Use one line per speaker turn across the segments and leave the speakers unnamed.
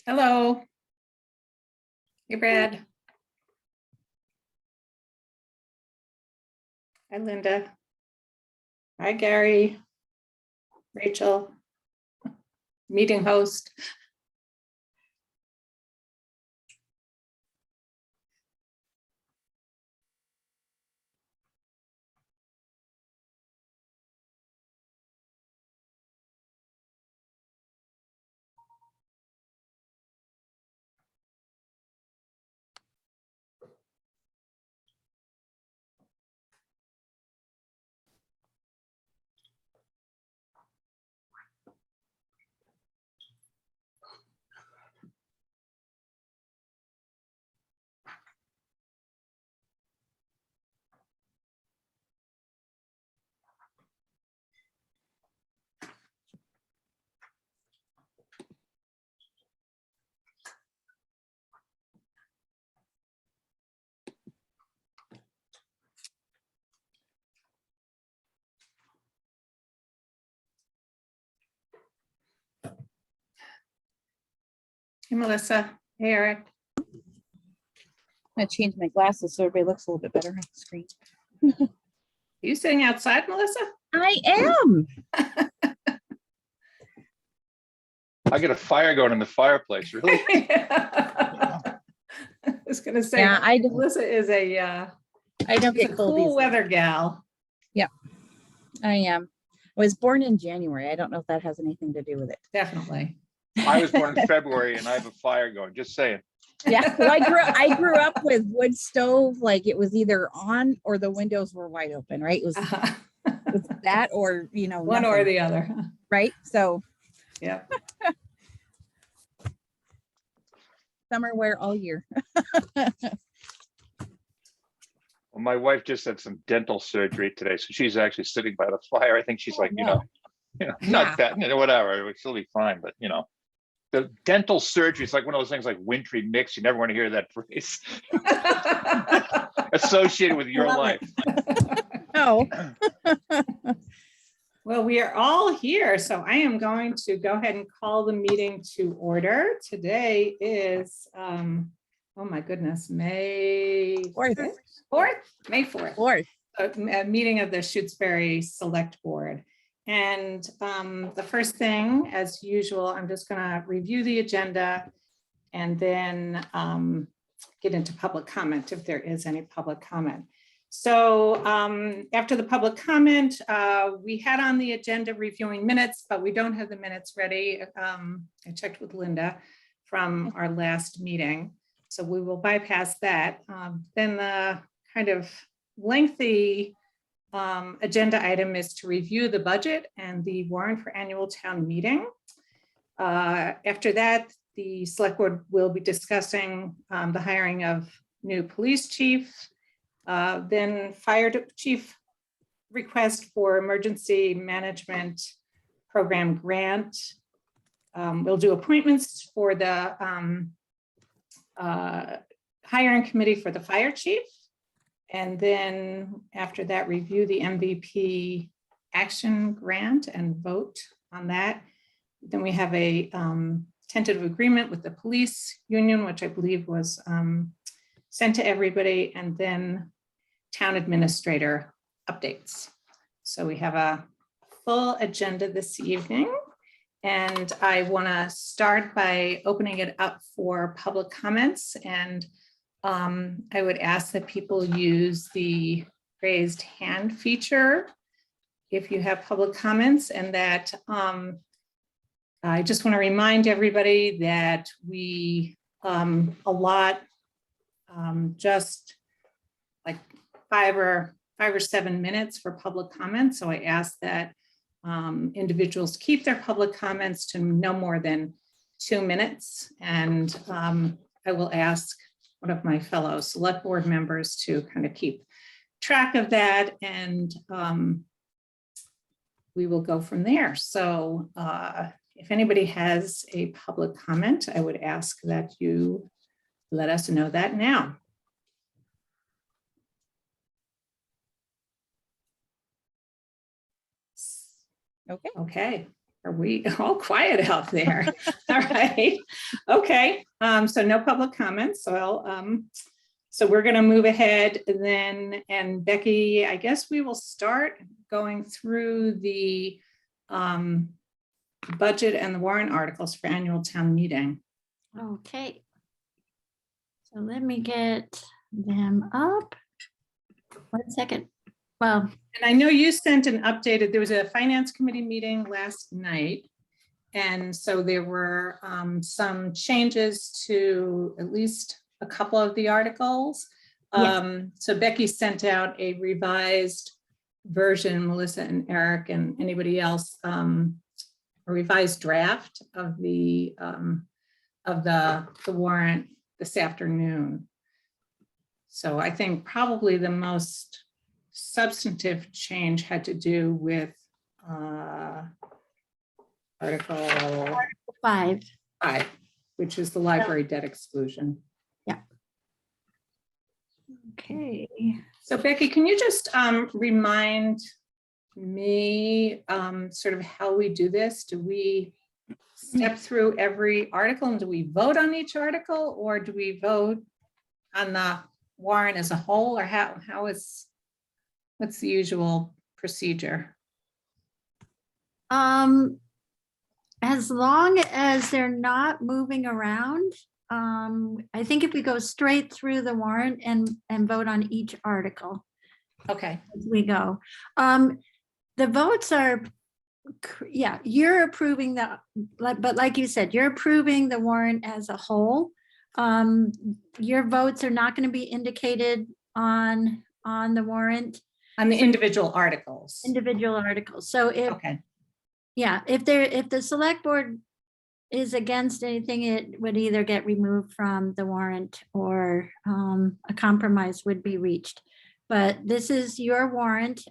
Hello. Hey, Brad. Hi, Linda. Hi, Gary. Rachel. Meeting host. Hey, Melissa. Hey, Eric.
I'm gonna change my glasses so everybody looks a little bit better on the screen.
Are you sitting outside, Melissa?
I am.
I get a fire going in the fireplace, really?
I was gonna say,
Yeah,
Melissa is
I don't
she's a
get cold
cool
easily.
weather gal.
I am. I was born in January. I don't know if that has anything to do with it.
Definitely.
I was born in February and I have a fire going, just saying.
Yeah. Well, I grew up with wood stove, like it was either on or the windows were wide open, right? It was that or
One or
nothing,
the other.
right? So
Yeah.
summer wear all year.
Well, my wife just had some dental surgery today, so she's actually sitting by the fire. I think she's like,
no.
not that, whatever, it would still be fine, but the dental surgery is like one of those things like wintry mix. You never want to hear that phrase associated with your
Love
life.
Oh,
Well, we are all here, so I am going to go ahead and call the meeting to order. Today is, oh my goodness, May
4th.
4th? May 4th.
Lord.
A meeting of the Shutesbury Selectboard. And the first thing, as usual, I'm just going to review the agenda and then get into public comment if there is any public comment. So after the public comment, we had on the agenda reviewing minutes, but we don't have the minutes ready. I checked with Linda from our last meeting, so we will bypass that. Then the kind of lengthy agenda item is to review the budget and the warrant for annual town meeting. After that, the select board will be discussing the hiring of new police chief. Then fire chief request for emergency management program grant. We'll do appointments for the hiring committee for the fire chief. And then after that, review the MVP action grant and vote on that. Then we have a tentative agreement with the police union, which I believe was sent to everybody, and then town administrator updates. So we have a full agenda this evening, and I want to start by opening it up for public comments. And I would ask that people use the raised hand feature if you have public comments, and that I just want to remind everybody that we allot just like 5 or 7 minutes for public comments. So I ask that individuals keep their public comments to no more than 2 minutes. And I will ask one of my fellow select board members to kind of keep track of that, and we will go from there. So if anybody has a public comment, I would ask that you let us know that now.
Okay.
Okay, Are we all quiet out there? All right. Okay. So no public comments. So so we're going to move ahead then. And Becky, I guess we will start going through the budget and the warrant articles for annual town meeting.
Okay. So let me get them up. 1 second. Well,
And I know you sent an updated, there was a finance committee meeting last night. And so there were some changes to at least a couple of the articles.
Yes.
So Becky sent out a revised version, Melissa and Eric and anybody else, a revised draft of the warrant this afternoon. So I think probably the most substantive change had to do with Article
5.
5, which is the library debt exclusion.
Okay.
So Becky, can you just remind me sort of how we do this? Do we step through every article and do we vote on each article, or do we vote on the warrant as a whole, or what's the usual procedure?
As long as they're not moving around, I think if we go straight through the warrant and vote on each article
Okay.
as we go. The votes are, yeah, you're approving but like you said, you're approving the warrant as a whole. Your votes are not going to be indicated on the warrant.
On the individual articles.
Individual articles. So if,
Okay.
yeah, if the select board is against anything, it would either get removed from the warrant or a compromise would be reached. But this is your warrant.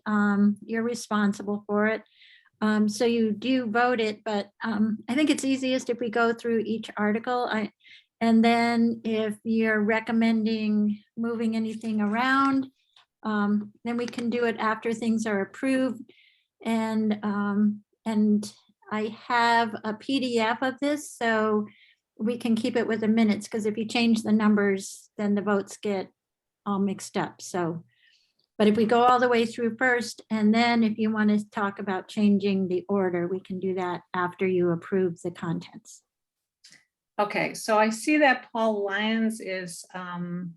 You're responsible for it. So you do vote it, but I think it's easiest if we go through each article. And then if you're recommending moving anything around, then we can do it after things are approved. And I have a PDF of this, so we can keep it with the minutes, because if you change the numbers, then the votes get all mixed up. So, but if we go all the way through first, and then if you want to talk about changing the order, we can do that after you approve the contents.
Okay, so I see that Paul Lyons is in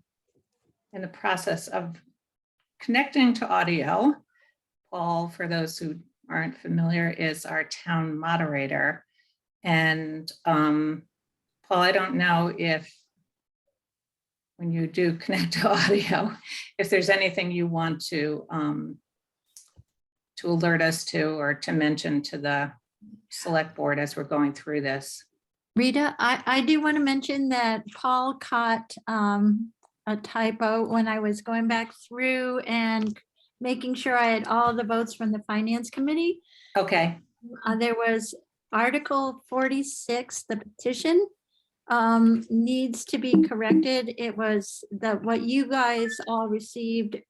the process of connecting to audio. Paul, for those who aren't familiar, is our town moderator. And Paul, I don't know if when you do connect to audio, if there's anything you want to alert us to or to mention to the select board as we're going through this.
Rita, I do want to mention that Paul caught a typo when I was going back through and making sure I had all the votes from the finance committee.
Okay.
There was Article 46, the petition needs to be corrected. It was what you guys all received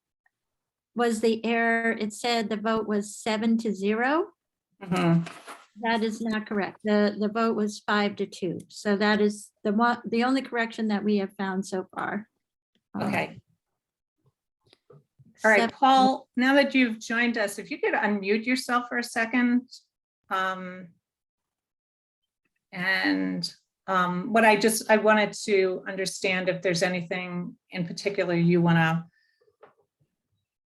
was the error. It said the vote was 7-0.
Mhm.
That is not correct. The vote was 5-2. So that is the only correction that we have found so far.
Okay. All right, Paul, now that you've joined us, if you could unmute yourself for a second. What I wanted to understand if there's anything in particular you want to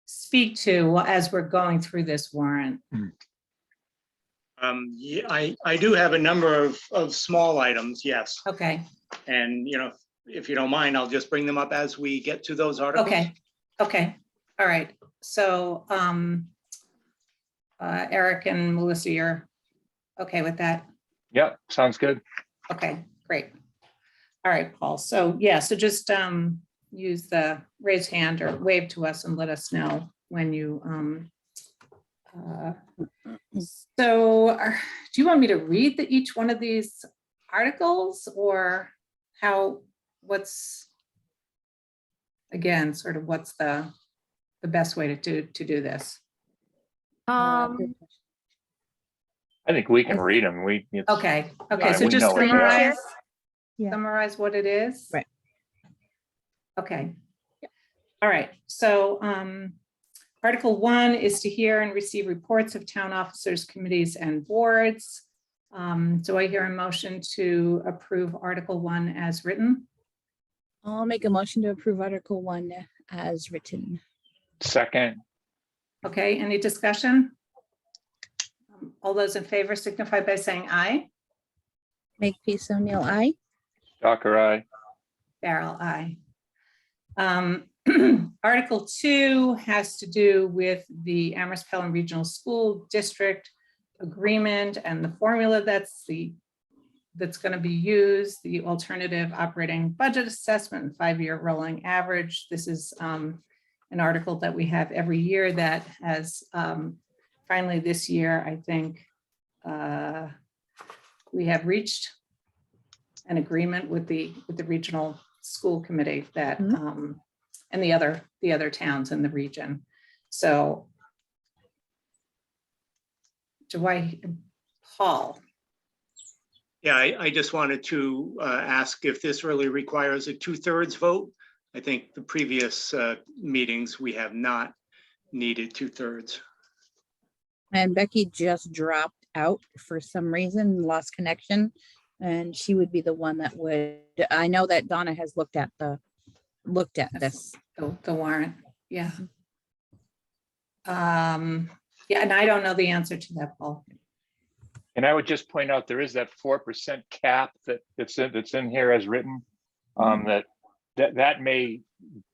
speak to as we're going through this warrant.
Yeah, I do have a number of small items, yes.
Okay,
And, if you don't mind, I'll just bring them up as we get to those articles.
okay. All right. So Eric and Melissa, you're okay with that?
Yep, sounds good.
Okay, great. All right, Paul. So yeah, so just use the raise hand or wave to us and let us know when you so do you want me to read each one of these articles, or what's the best way to do this?
I I think we can read them.
Okay, okay,
Yeah,
so
we
just
know what they are.
summarize,
Yeah.
summarize what it is.
Right.
Okay. All right, so Article 1 is to hear and receive reports of town officers, committees, and boards. Do I hear a motion to approve Article 1 as written?
I'll make a motion to approve Article 1 as written.
Second,
Okay, any discussion? All those in favor signify by saying aye.
Makepeace O'Neill, aye.
Docker, aye.
Farrell, aye. Article 2 has to do with the Amherst Pelham Regional School District agreement and the formula that's going to be used, the alternative operating budget assessment and 5-year rolling average. This is an article that we have every year that has finally this year, I think we have reached an agreement with the regional school committee that and the other towns in the region. So Paul.
Yeah, I just wanted to ask if this really requires a 2/3 vote. I think the previous meetings, we have not needed 2/3.
And Becky just dropped out for some reason, lost connection. And she would be the one that would, I know that Donna has looked at this.
The warrant, yeah. Yeah, and I don't know the answer to that, Paul.
And I would just point out, there is that 4% cap that's in here as written. That may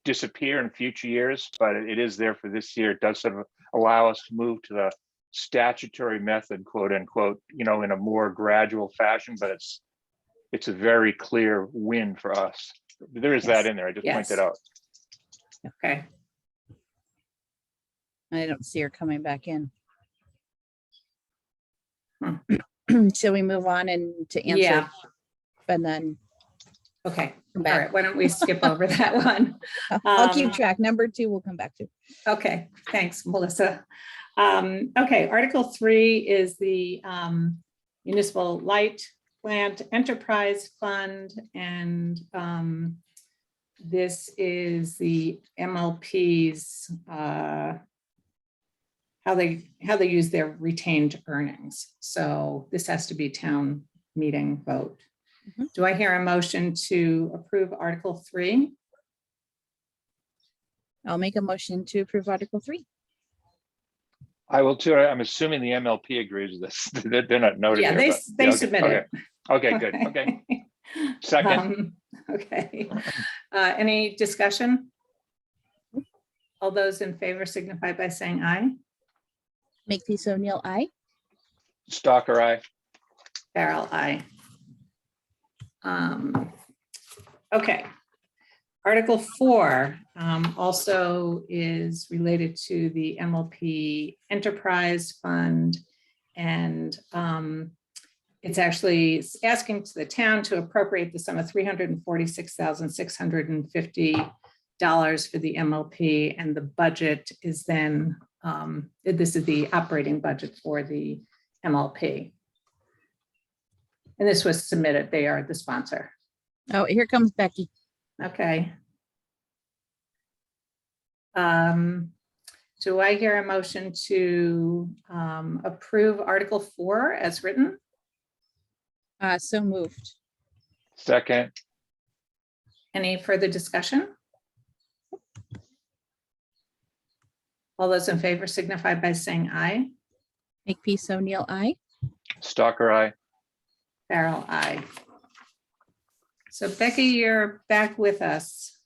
disappear in future years, but it is there for this year. It does sort of allow us to move to the statutory method, quote unquote, in a more gradual fashion, but it's a very clear win for us. There is that in there. I just pointed out.
Okay.
I don't see her coming back in.
Hmm.
Shall we move on and to answer?
Yeah.
And then
Okay.
come
All
back.
right. Why don't we skip over that one?
I'll keep track. Number 2 we'll come back to.
Okay. Thanks, Melissa. Okay. Article 3 is the Municipal Light Plant Enterprise Fund, and this is the MLP's how they use their retained earnings. So this has to be town meeting vote.
Mhm.
Do I hear a motion to approve Article 3?
I'll make a motion to approve Article 3.
I will too. I'm assuming the MLP agrees with this. They're not noted
Yeah,
here.
they
okay,
submitted.
Okay, good. Okay. Second,
Okay. Any discussion? All those in favor signify by saying aye.
Makepeace O'Neill, aye.
Stalker, aye.
Farrell, aye. Okay. Article 4 also is related to the MLP Enterprise Fund, and it's actually asking to the town to appropriate the sum of $346,650 for the MLP, and the budget is then this is the operating budget for the MLP. And this was submitted. They are the sponsor.
Oh, here comes Becky.
Okay. Do I hear a motion to approve Article 4 as written?
So moved.
Second,
Any further discussion? All those in favor signify by saying aye.
Makepeace O'Neill, aye.
Stalker, aye.
Farrell, aye. So Becky, you're back with us.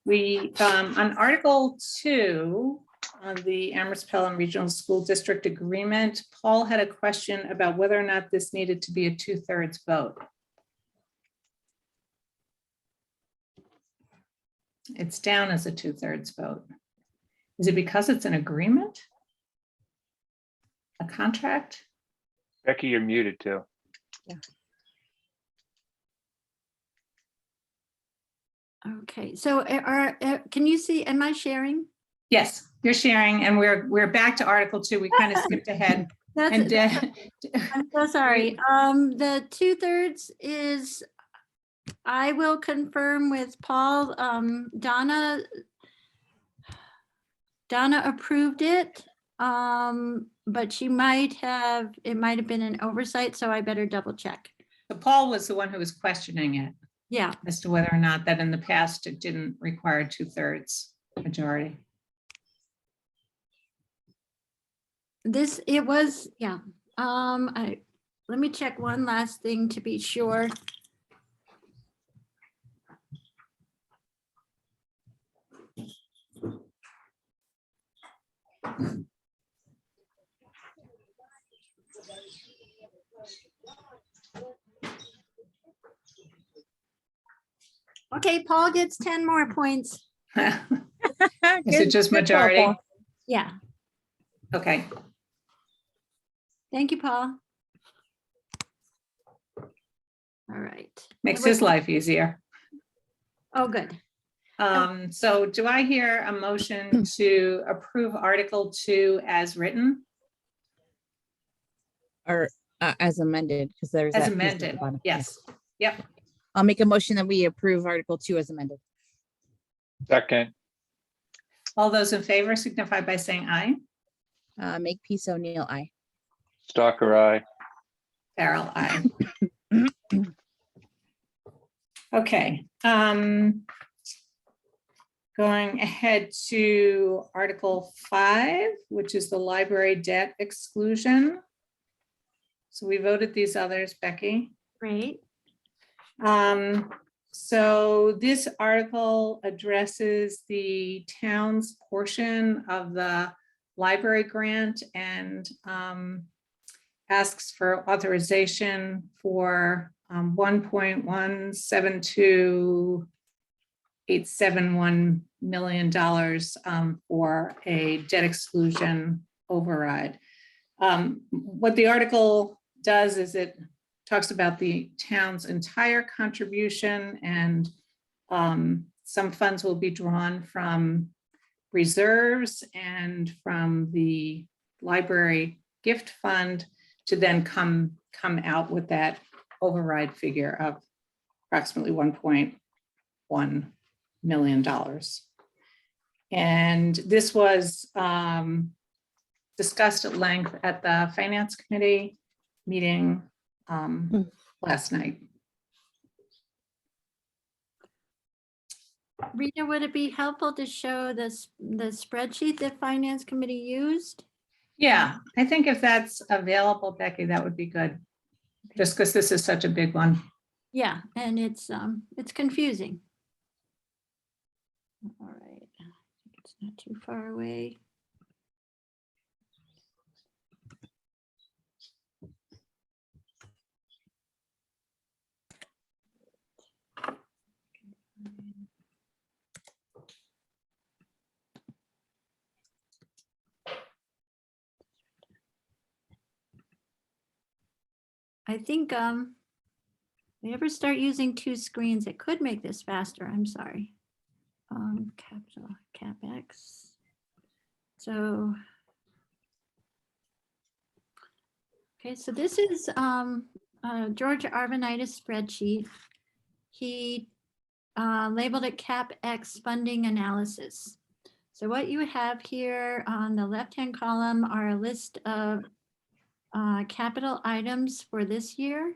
We, on Article 2, on the Amherst Pelham Regional School District Agreement, Paul had a question about whether or not this needed to be a 2/3 vote. It's down as a 2/3 vote. Is it because it's an agreement? A contract?
Becky, you're muted too.
Okay, so can you see, am I sharing?
Yes, you're sharing, and we're back to Article 2. We kind of skipped ahead. And
I'm so sorry. The 2/3 is, I will confirm with Paul. Donna approved it. But it might have been an oversight, so I better double check.
Paul was the one who was questioning it
Yeah,
as to whether or not that in the past it didn't require 2/3 majority.
it was, yeah. Let me check one last thing to be sure. Okay, Paul gets 10 more points.
Is it just majority?
Yeah,
Okay,
thank you, Paul. All right.
makes his life easier.
Oh, good.
So do I hear a motion to approve Article 2 as written?
Or as amended, because there's.
As
that piece at the
amended,
bottom. Yeah.
yes. Yep.
I'll make a motion that we approve Article 2 as amended.
Second,
All those in favor signify by saying aye.
Make peace O'Neill, aye.
Stalker, aye.
Farrell, aye. Okay. Going ahead to Article 5, which is the library debt exclusion. So we voted these others, Becky.
Great.
So this article addresses the town's portion of the library grant and asks for authorization for $1.172871 million for a debt exclusion override. What the article does is it talks about the town's entire contribution, and some funds will be drawn from reserves and from the library gift fund to then come out with that override figure of approximately $1.1 million. And this was discussed at length at the Finance Committee meeting last night.
Rita, would it be helpful to show the spreadsheet that Finance Committee used?
Yeah, I think if that's available, Becky, that would be good. Just because this is such a big one.
Yeah, and it's confusing. All right, I think it's not too far away. I think we ever start using two screens, it could make this faster. I'm sorry. Capital CapEx. So, okay, so this is George Arvanitis spreadsheet. He labeled it CapEx funding analysis. So what you have here on the left-hand column are a list of capital items for this year.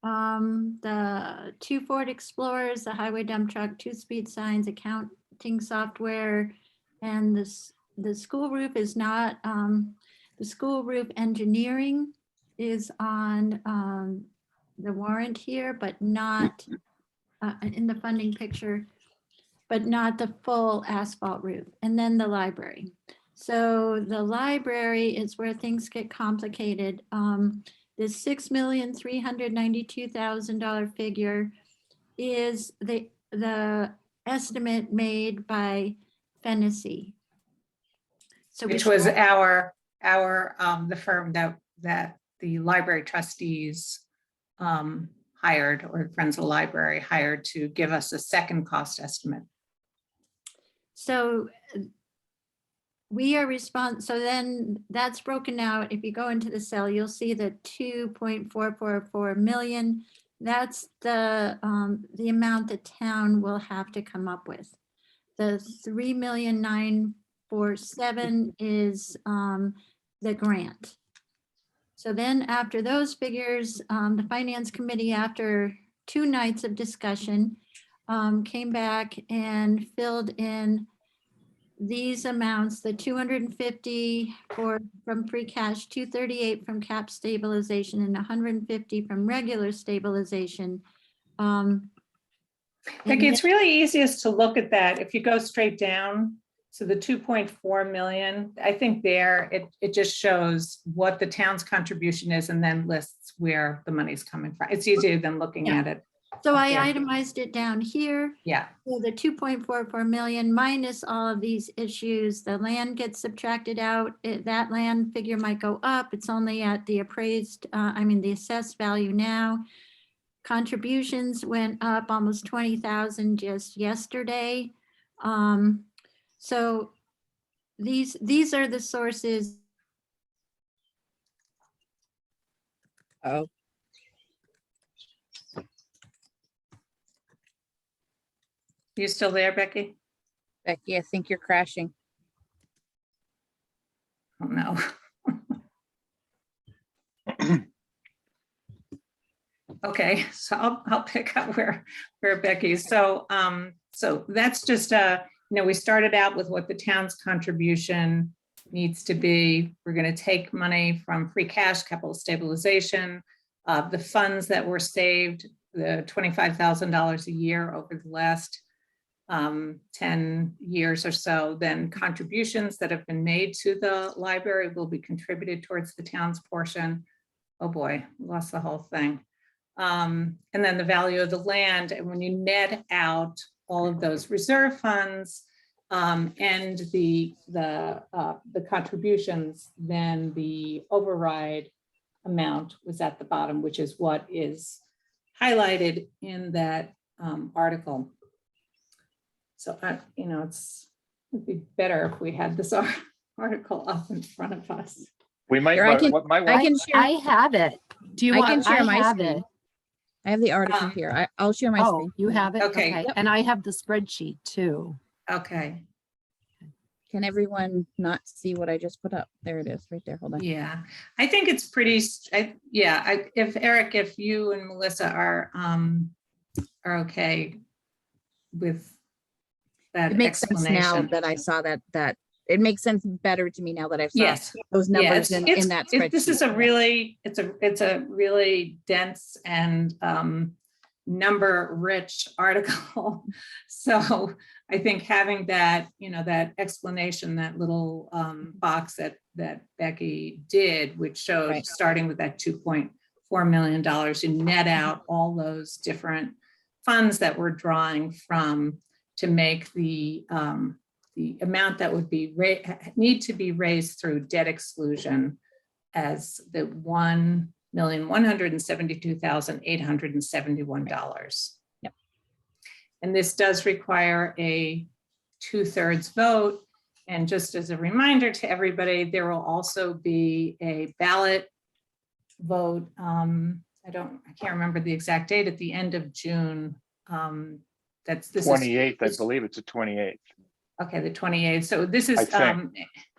The 2 Ford Explorers, the highway dump truck, 2 speed signs, accounting software, and the school roof is not, the school roof engineering is on the warrant here, but not in the funding picture, but not the full asphalt roof. And then the library. So the library is where things get complicated. This $6,392,000 figure is the estimate made by Fennessy. So
Which was the firm that the library trustees hired, or Friends of the Library hired, to give us a second cost estimate.
So we are so then that's broken out. If you go into the cell, you'll see the 2.444 million. That's the amount the town will have to come up with. The 3,947,000 is the grant. So then after those figures, the finance committee, after 2 nights of discussion, came back and filled in these amounts, the 250 from free cash, 238 from cap stabilization, and 150 from regular stabilization.
Becky, it's really easiest to look at that if you go straight down. So the 2.4 million, I think there, it just shows what the town's contribution is and then lists where the money's coming from. It's easier than looking at it.
So I
Yeah.
itemized it down here.
Yeah,
So the 2.44 million minus all of these issues, the land gets subtracted out. That land figure might go up. It's only at the appraised, the assessed value now. Contributions went up almost 20,000 just yesterday. So these are the sources.
Oh,
you still there, Becky?
Becky, I think you're crashing.
Oh, no. Okay, so I'll pick up where Becky's. So that's just we started out with what the town's contribution needs to be. We're going to take money from free cash, capital stabilization, the funds that were saved, the $25,000 a year over the last 10 years or so. Then contributions that have been made to the library will be contributed towards the town's portion. Oh boy, lost the whole thing. And then the value of the land. And when you net out all of those reserve funds and the contributions, then the override amount was at the bottom, which is what is highlighted in that article. So it'd be better if we had this article up in front of us.
We might,
Here, I can-
what might
I
want,
can share.
I have it. Do you
I
want?
can share my
have
screen.
it.
I have the article here. I'll share my
Oh,
screen.
you have it?
Okay.
Okay.
Yep.
And I have the spreadsheet too.
Okay.
Can everyone not see what I just put up? There it is, right there. Hold on.
Yeah, I think it's pretty. If Eric, if you and Melissa are okay with that
It makes sense now
explanation.
that I saw that. It makes sense better to me now that I've saw
Yes.
those
Yeah,
numbers in that spreadsheet.
This is a
Yeah.
really, it's a really dense and number rich article. So I think having that, that explanation, that little box that Becky did, which showed
Right.
starting with that $2.4 million, you net out all those different funds that we're drawing from to make the amount that would be need to be raised through debt exclusion as the $1,172,871.
Yep.
And this does require a 2/3 vote. And just as a reminder to everybody, there will also be a ballot vote. I can't remember the exact date, at the end of June. This
28th, I believe it's the 28th.
Okay, the 28th. So this is,
I think.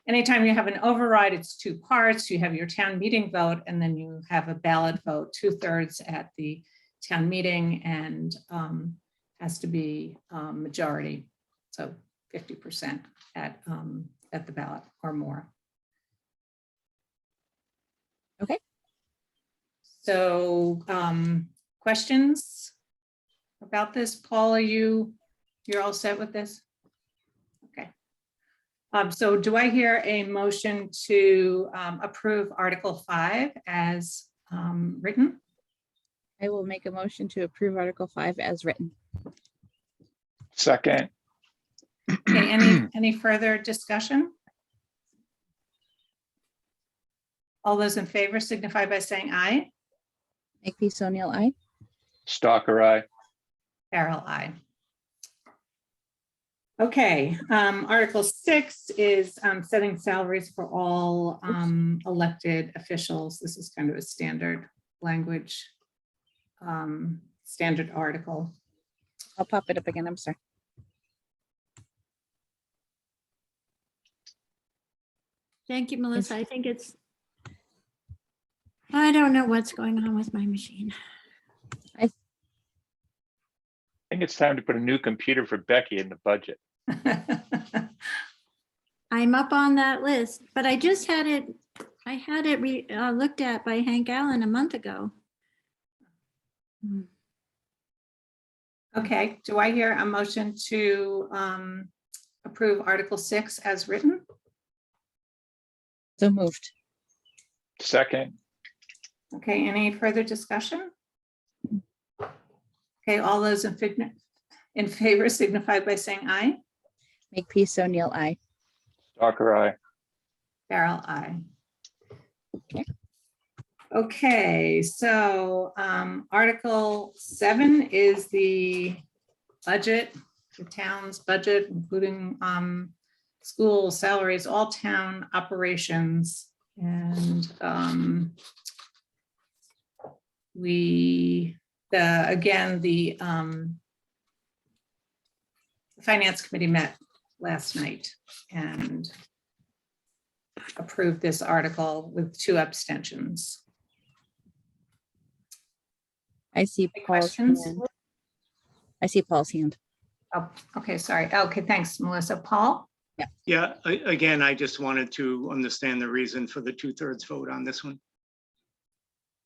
anytime you have an override, it's 2 parts. You have your town meeting vote, and then you have a ballot vote, 2/3 at the town meeting, and has to be majority. So 50% at the ballot or more.
Okay.
So questions about this? Paul, you're all set with this? Okay. So do I hear a motion to approve Article 5 as written?
I will make a motion to approve Article 5 as written.
Second,
Okay, any further discussion? All those in favor signify by saying aye.
Makepeace O'Neill, aye.
Stalker, aye.
Carol, aye. Okay, Article 6 is setting salaries for all elected officials. This is kind of a standard language, standard article.
I'll pop it up again. I'm sorry.
Thank you, Melissa. I think I don't know what's going on with my machine.
I think it's time to put a new computer for Becky in the budget.
I'm up on that list, but I just had it, looked at by Hank Allen a month ago.
Okay, do I hear a motion to approve Article 6 as written?
So moved.
Second,
Okay, any further discussion? Okay, all those in favor signify by saying aye.
Makepeace O'Neill, aye.
Stalker, aye.
Farrell, aye.
Okay.
Okay, so Article 7 is the budget, the town's budget, including school salaries, all town operations. And again, the Finance Committee met last night and approved this article with 2 abstentions.
I see
Any
Paul's
questions?
hand. I see Paul's hand.
Oh, okay, sorry. Okay, thanks, Melissa. Paul?
Yeah, again, I just wanted to understand the reason for the 2/3 vote on this one.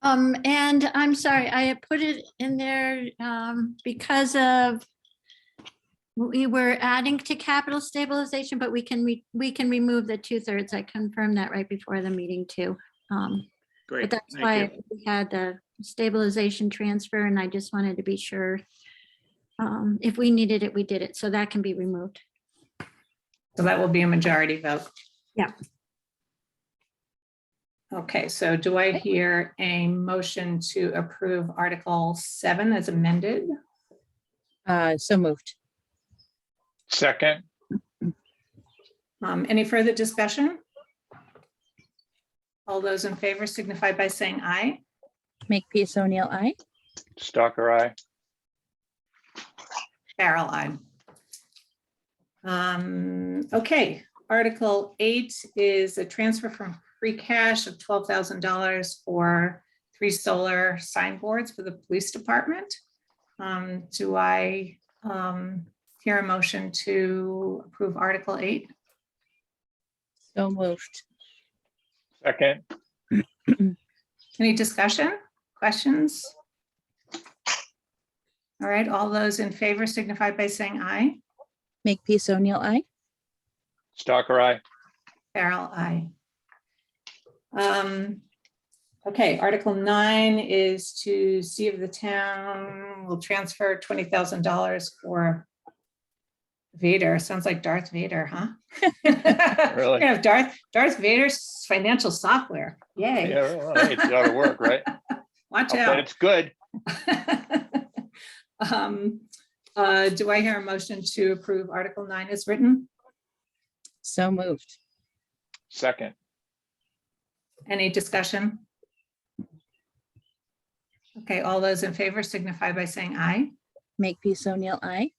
And I'm sorry, I had put it in there because of we were adding to capital stabilization, but we can remove the 2/3. I confirmed that right before the meeting too.
Great.
But that's
thank
why
you.
we had the stabilization transfer, and I just wanted to be sure if we needed it, we did it. So that can be removed.
So that will be a majority vote.
Yeah.
Okay, so do I hear a motion to approve Article 7 as amended?
So moved.
Second,
Any further discussion? All those in favor signify by saying aye.
Makepeace O'Neill, aye.
Stalker, aye.
Farrell, aye. Okay, Article 8 is a transfer from free cash of $12,000 for 3 solar signboards for the police department. Do I hear a motion to approve Article 8?
So moved.
Second,
Any discussion, questions? All right, all those in favor signify by saying aye.
Makepeace O'Neill, aye.
Stalker, aye.
Farrell, aye. Okay, Article 9 is to see if the town will transfer $20,000 for Vader. Sounds like Darth Vader, huh?
Really?
We have Darth Vader's financial software. Yay.
Yeah, well, hey, it's got to work, right?
Watch
I'll bet
out.
it's good.
Do I hear a motion to approve Article 9 as written?
So moved.
Second,
Any discussion? Okay, all those in favor signify by saying aye.
Makepeace O'Neill, aye.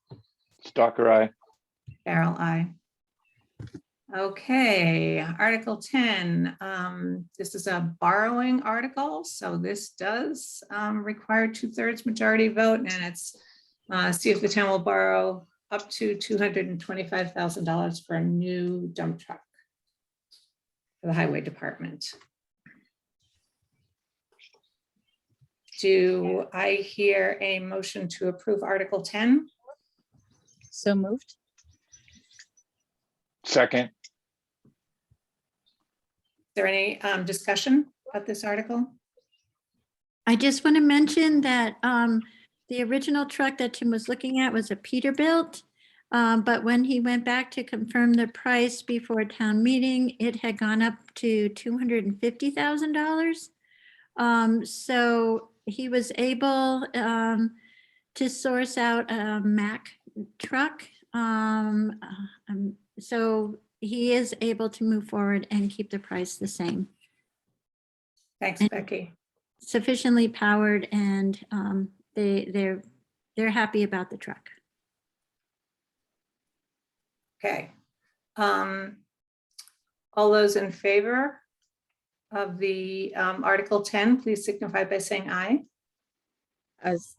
Stalker, aye.
Farrell, aye. Okay, Article 10. This is a borrowing article, so this does require 2/3 majority vote, and it's see if the town will borrow up to $225,000 for a new dump truck for the highway department. Do I hear a motion to approve Article 10?
So moved.
Second,
Is there any discussion about this article?
I just want to mention that the original truck that Tim was looking at was a Peterbilt. But when he went back to confirm the price before town meeting, it had gone up to $250,000. So he was able to source out a Mack truck. So he is able to move forward and keep the price the same.
Thanks,
And-
Becky.
Sufficiently powered, and they're happy about the truck.
Okay. All those in favor of the Article 10, please signify by saying aye.
As,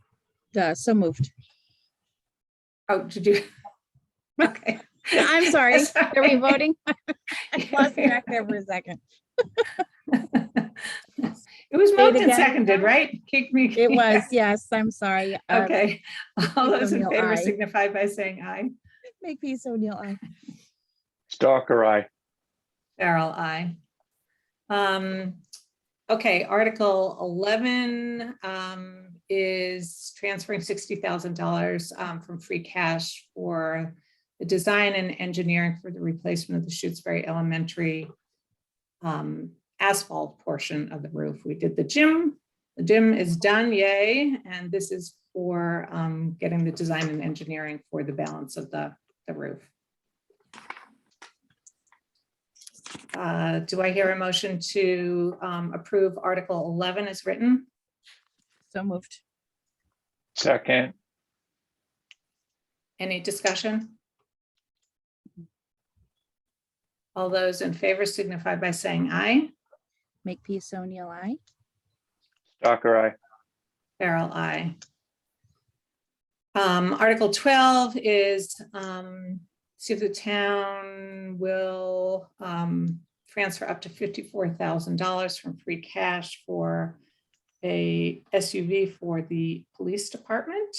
so moved.
Oh, did you? Okay.
I'm sorry. Are we voting? I lost
It
track there for a second.
was
Say it
moved and
again.
seconded, right? Kick me.
It was, yes, I'm sorry.
Okay. All those in
O'Neill,
favor
aye.
signify by saying aye.
Makepeace O'Neill, aye.
Stalker, aye.
Farrell, aye. Okay, Article 11 is transferring $60,000 from free cash for the design and engineering for the replacement of the Shutesbury Elementary asphalt portion of the roof. We did the gym. The gym is done, yay. And this is for getting the design and engineering for the balance of the roof. Do I hear a motion to approve Article 11 as written?
So moved.
Second,
Any discussion? All those in favor signify by saying aye.
Makepeace O'Neill, aye.
Stalker, aye.
Farrell, aye. Article 12 is see if the town will transfer up to $54,000 from free cash for a SUV for the police department.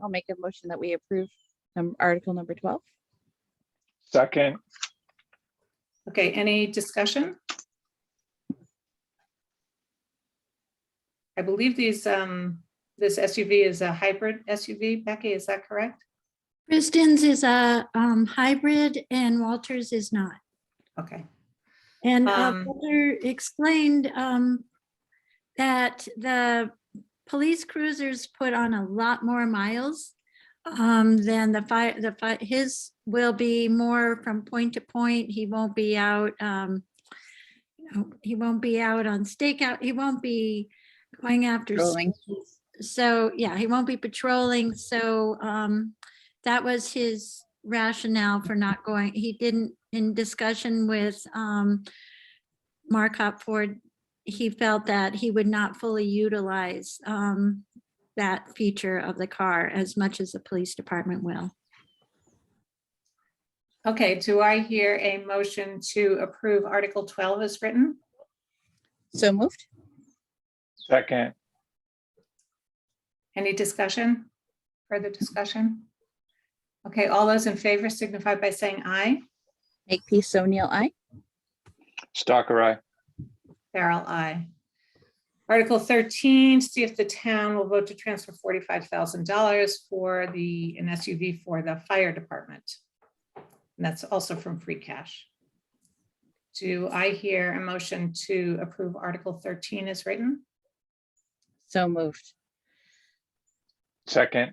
I'll make a motion that we approve Article number 12.
Second,
Okay, any discussion? I believe these, this SUV is a hybrid SUV. Becky, is that correct?
Kristen's is a hybrid and Walter's is not.
Okay,
And
Um,
Walter explained that the police cruisers put on a lot more miles than the fire. His will be more from point to point. He won't be out. He won't be out on stakeout. He won't be going after.
Patrolling.
So yeah, he won't be patrolling. So that was his rationale for not going. He didn't, in discussion with Mark Hopford, he felt that he would not fully utilize that feature of the car as much as the police department will.
okay, do I hear a motion to approve Article 12 as written?
So moved.
second,
Any discussion? Further discussion? Okay, all those in favor signify by saying aye.
Makepeace O'Neill, aye.
Stalker, aye.
Farrell, aye. Article 13, see if the town will vote to transfer $45,000 for an SUV for the fire department. And that's also from free cash. Do I hear a motion to approve Article 13 as written?
So moved.
Second,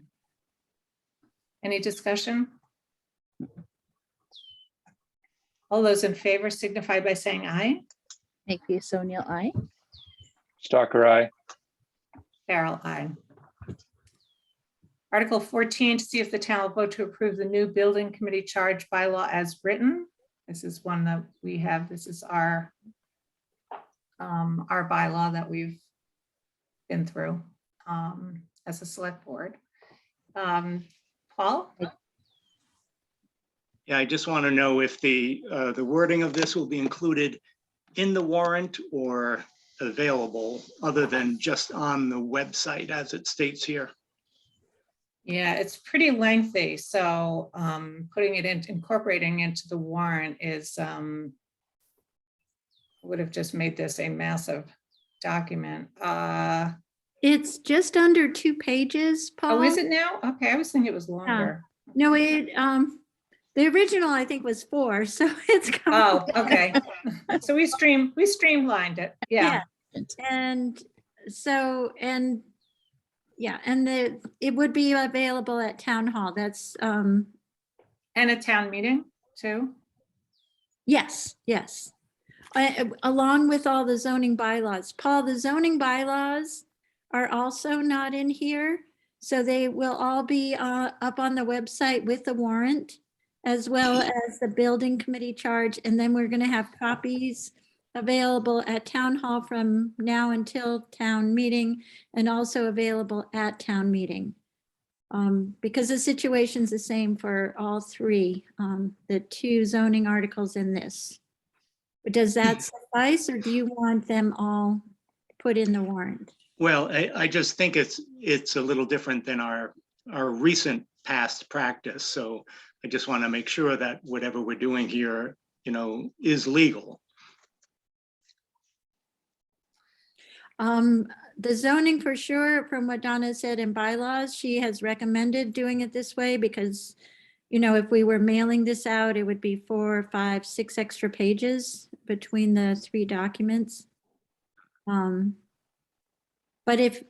Any discussion? All those in favor signify by saying aye.
Makepeace O'Neill, aye.
Stalker, aye.
Farrell, aye. Article 14, to see if the town will vote to approve the new building committee charge bylaw as written. This is one that we have. This is our bylaw that we've been through as a select board. Paul?
Yeah, I just want to know if the wording of this will be included in the warrant or available other than just on the website as it states here.
Yeah, it's pretty lengthy, so putting it in, incorporating into the warrant is would have just made this a massive document.
It's just under 2 pages, Paul.
Oh, is it now? Okay, I was thinking it was longer.
No, the original I think was 4, so it's.
Oh, okay. So we streamlined it. Yeah.
And so, and Yeah, and it would be available at town hall. That's,
And a town meeting too?
yes, yes. Along with all the zoning bylaws. Paul, the zoning bylaws are also not in here. So they will all be up on the website with the warrant, as well as the building committee charge. And then we're gonna have copies available at town hall from now until town meeting, and also available at town meeting. Because the situation's the same for all three, the two zoning articles in this. But does that suffice, or do you want them all put in the warrant?
Well, I just think it's a little different than our recent past practice. So I just want to make sure that whatever we're doing here, is legal.
The zoning for sure, from what Donna said in bylaws, she has recommended doing it this way because, if we were mailing this out, it would be 4, 5, 6 extra pages between the 3 documents. But if,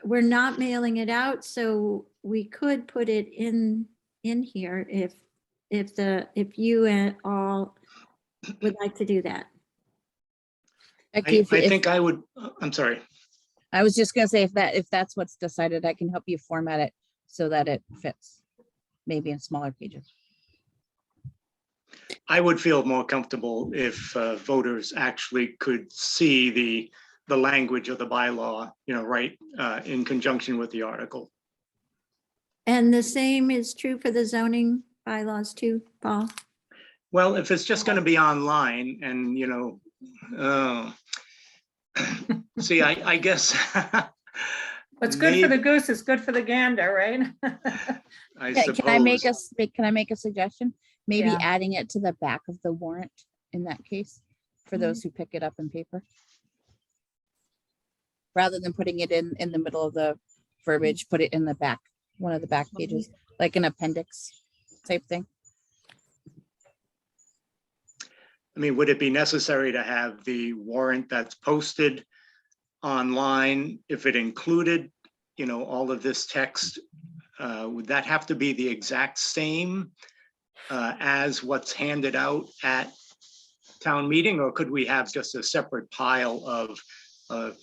we're not mailing it out, so we could put it in here if you all would like to do that.
Becky,
I think I would, I'm sorry.
I was just gonna say, if that's what's decided, I can help you format it so that it fits, maybe in smaller pages.
I would feel more comfortable if voters actually could see the language of the bylaw, right, in conjunction with the article.
And the same is true for the zoning bylaws too, Paul?
Well, if it's just going to be online and, see, I guess.
What's good for the goose is good for the gander, right?
I
Yeah,
suppose.
can I make a suggestion? Maybe
Yeah.
adding it to the back of the warrant in that case, for those who pick it up in paper. Rather than putting it in the middle of the verbiage, put it in the back, one of the back pages, like an appendix type thing.
I mean, would it be necessary to have the warrant that's posted online, if it included, all of this text? Would that have to be the exact same as what's handed out at town meeting, or could we have just a separate pile of a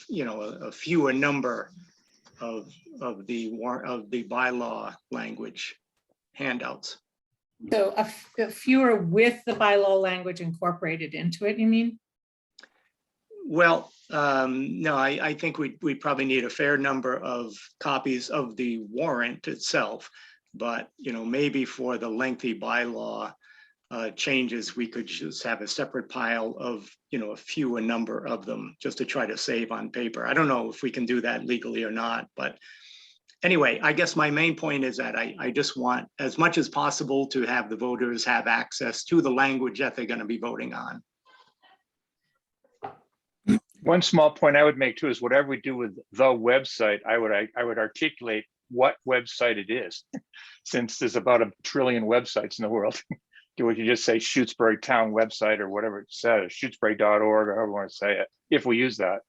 fewer number of the bylaw language handouts?
So a fewer with the bylaw language incorporated into it, you mean?
Well, no, I think we probably need a fair number of copies of the warrant itself, but maybe for the lengthy bylaw changes, we could just have a separate pile of a fewer number of them, just to try to save on paper. I don't know if we can do that legally or not, but anyway, I guess my main point is that I just want as much as possible to have the voters have access to the language that they're going to be voting on.
One small point I would make too is whatever we do with the website, I would articulate what website it is, since there's about 1 trillion websites in the world. Do you just say Shutesbury Town website or whatever it says, Shutesbury.org, or however you want to say it, if we use that.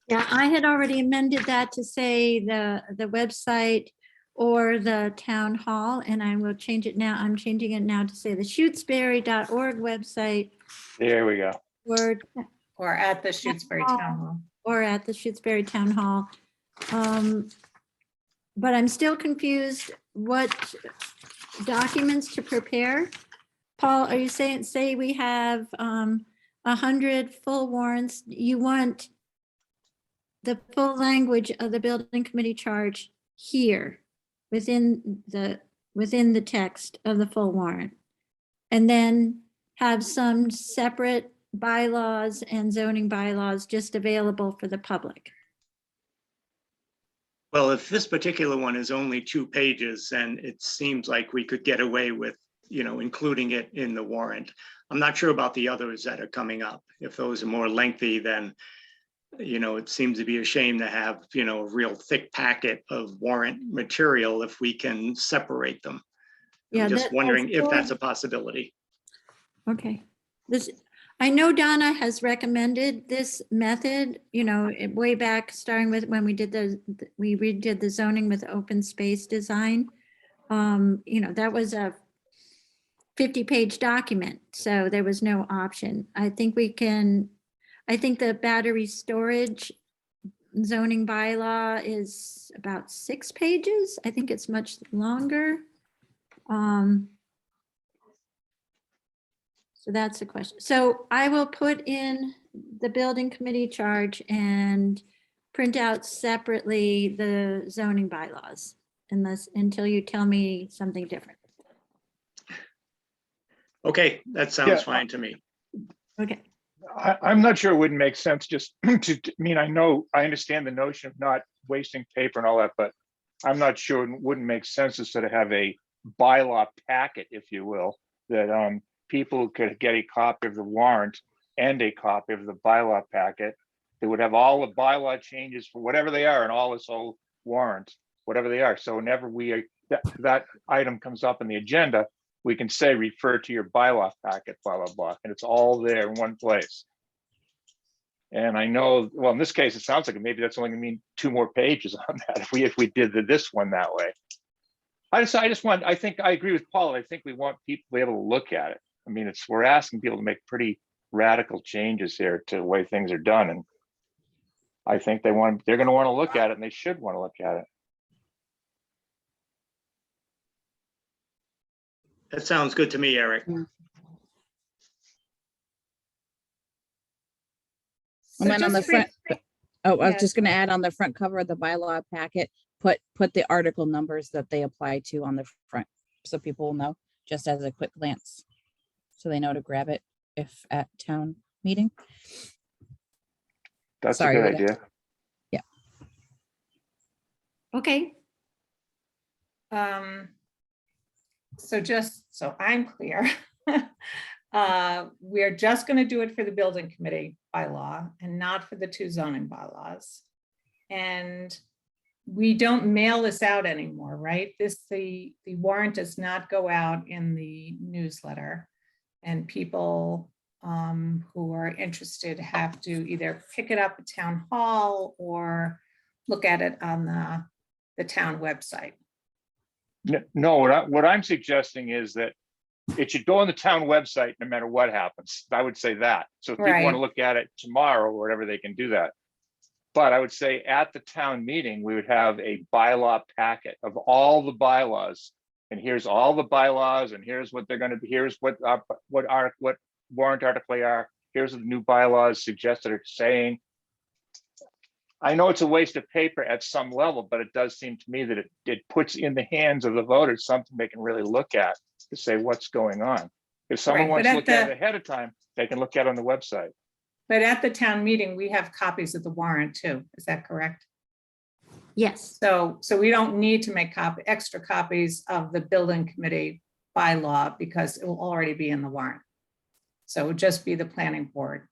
Yeah, I had already amended that to say the website or the town hall, and I will change it now. I'm changing it now to say the Shutesbury.org website.
There we go.
Or at the Shutesbury Town Hall.
Or at the Shutesbury Town Hall. But I'm still confused what documents to prepare. Paul, are you saying, say we have 100 full warrants, you want the full language of the building committee charge here within the text of the full warrant, and then have some separate bylaws and zoning bylaws just available for the public?
Well, if this particular one is only 2 pages, then it seems like we could get away with, including it in the warrant. I'm not sure about the others that are coming up. If those are more lengthy, then, it seems to be a shame to have, a real thick packet of warrant material if we can separate them.
Yeah,
I'm just wondering if
that's
that's a possibility.
okay. I know Donna has recommended this method, way back, starting with when we redid the zoning with open space design. That was a 50-page document, so there was no option. I think the battery storage zoning bylaw is about 6 pages. I think it's much longer. So that's the question. So I will put in the building committee charge and print out separately the zoning bylaws until you tell me something different.
Okay, that sounds
Yeah.
fine to me.
Okay.
I'm not sure it wouldn't make sense just I understand the notion of not wasting paper and all that, but I'm not sure it wouldn't make sense to sort of have a bylaw packet, if you will, that people could get a copy of the warrant and a copy of the bylaw packet. They would have all the bylaw changes for whatever they are and all this whole warrant, whatever they are. So whenever that item comes up in the agenda, we can say, refer to your bylaw packet, blah, blah, blah, and it's all there in one place. And I know, well, in this case, it sounds like maybe that's only gonna mean 2 more pages on that if we did this one that way. I think I agree with Paul. I think we want people to be able to look at it. I mean, we're asking people to make pretty radical changes here to the way things are done. And I think they're gonna wanna look at it, and they should wanna look at it.
That sounds good to me, Eric.
And
So
then on the
just
front, I was
yeah.
just gonna add on the front cover of the bylaw packet, put the article numbers that they apply to on the front, so people will know just as a quick glance. So they know to grab it if at town meeting.
That's
Sorry,
a good
Rita.
idea.
Okay.
So just so I'm clear, we're just going to do it for the building committee bylaw and not for the 2 zoning bylaws. And we don't mail this out anymore, right? The warrant does not go out in the newsletter, and people who are interested have to either pick it up at town hall or look at it on the town website.
No, what I'm suggesting is that it should go on the town website no matter what happens. I would say that. So if people want
Right.
to look at it tomorrow or whatever, they can do that. But I would say at the town meeting, we would have a bylaw packet of all the bylaws. And here's all the bylaws, and here's what they're going to be. Here's what warrant article they are. Here's the new bylaws suggested or saying. I know it's a waste of paper at some level, but it does seem to me that it puts in the hands of the voters something they can really look at to say what's going on. If someone
Right,
wants
but
to
at
look at it ahead of time, they can look at it on the website.
But at the town meeting, we have copies of the warrant too. Is that correct?
Yes.
So we don't need to make extra copies of the building committee bylaw because it will already be in the warrant. So it would just be the planning board.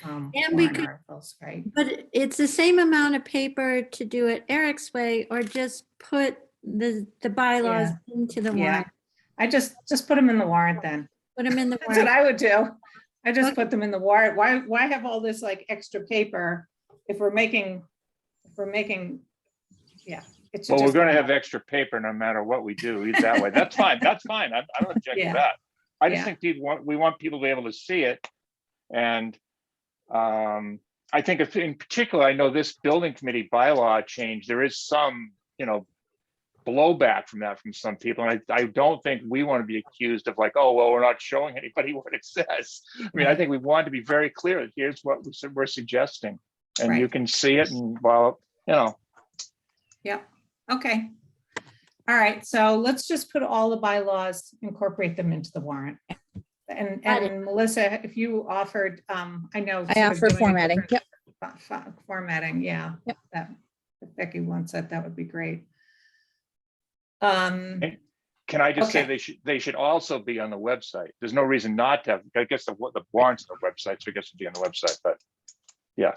And we
warrant
could-
articles, right?
But it's the same amount of paper to do it Eric's way, or just put the bylaws into the
Yeah.
warrant.
I just put them in the warrant then.
Put them in the
That's what
warrant.
I would do. I just
Okay.
put them in the warrant. Why have all this like extra paper if we're making, yeah. it should
Well, we're
just
going to
go
have extra paper no matter what we do that way. That's fine. That's fine. I don't object
Yeah.
to that. I just
Yeah.
think we want people to be able to see it. And I think if in particular, I know this building committee bylaw change, there is some, blowback from that from some people. And I don't think we want to be accused of like, oh, well, we're not showing anybody what it says. I mean, I think we want to be very clear that here's what we're suggesting. And you
Right.
can see it and well,
Yep, okay. All right, so let's just put all the bylaws, incorporate them into the warrant. And Melissa, if you offered, I know.
I
sort of
offer
doing a
formatting.
different
Yep.
Formatting, yeah.
Yep.
That, if Becky wants that, that would be great.
can I just say
Okay.
they should also be on the website. There's no reason not to have, I guess the warrants on the website, so I guess it'd be on the website, but yeah.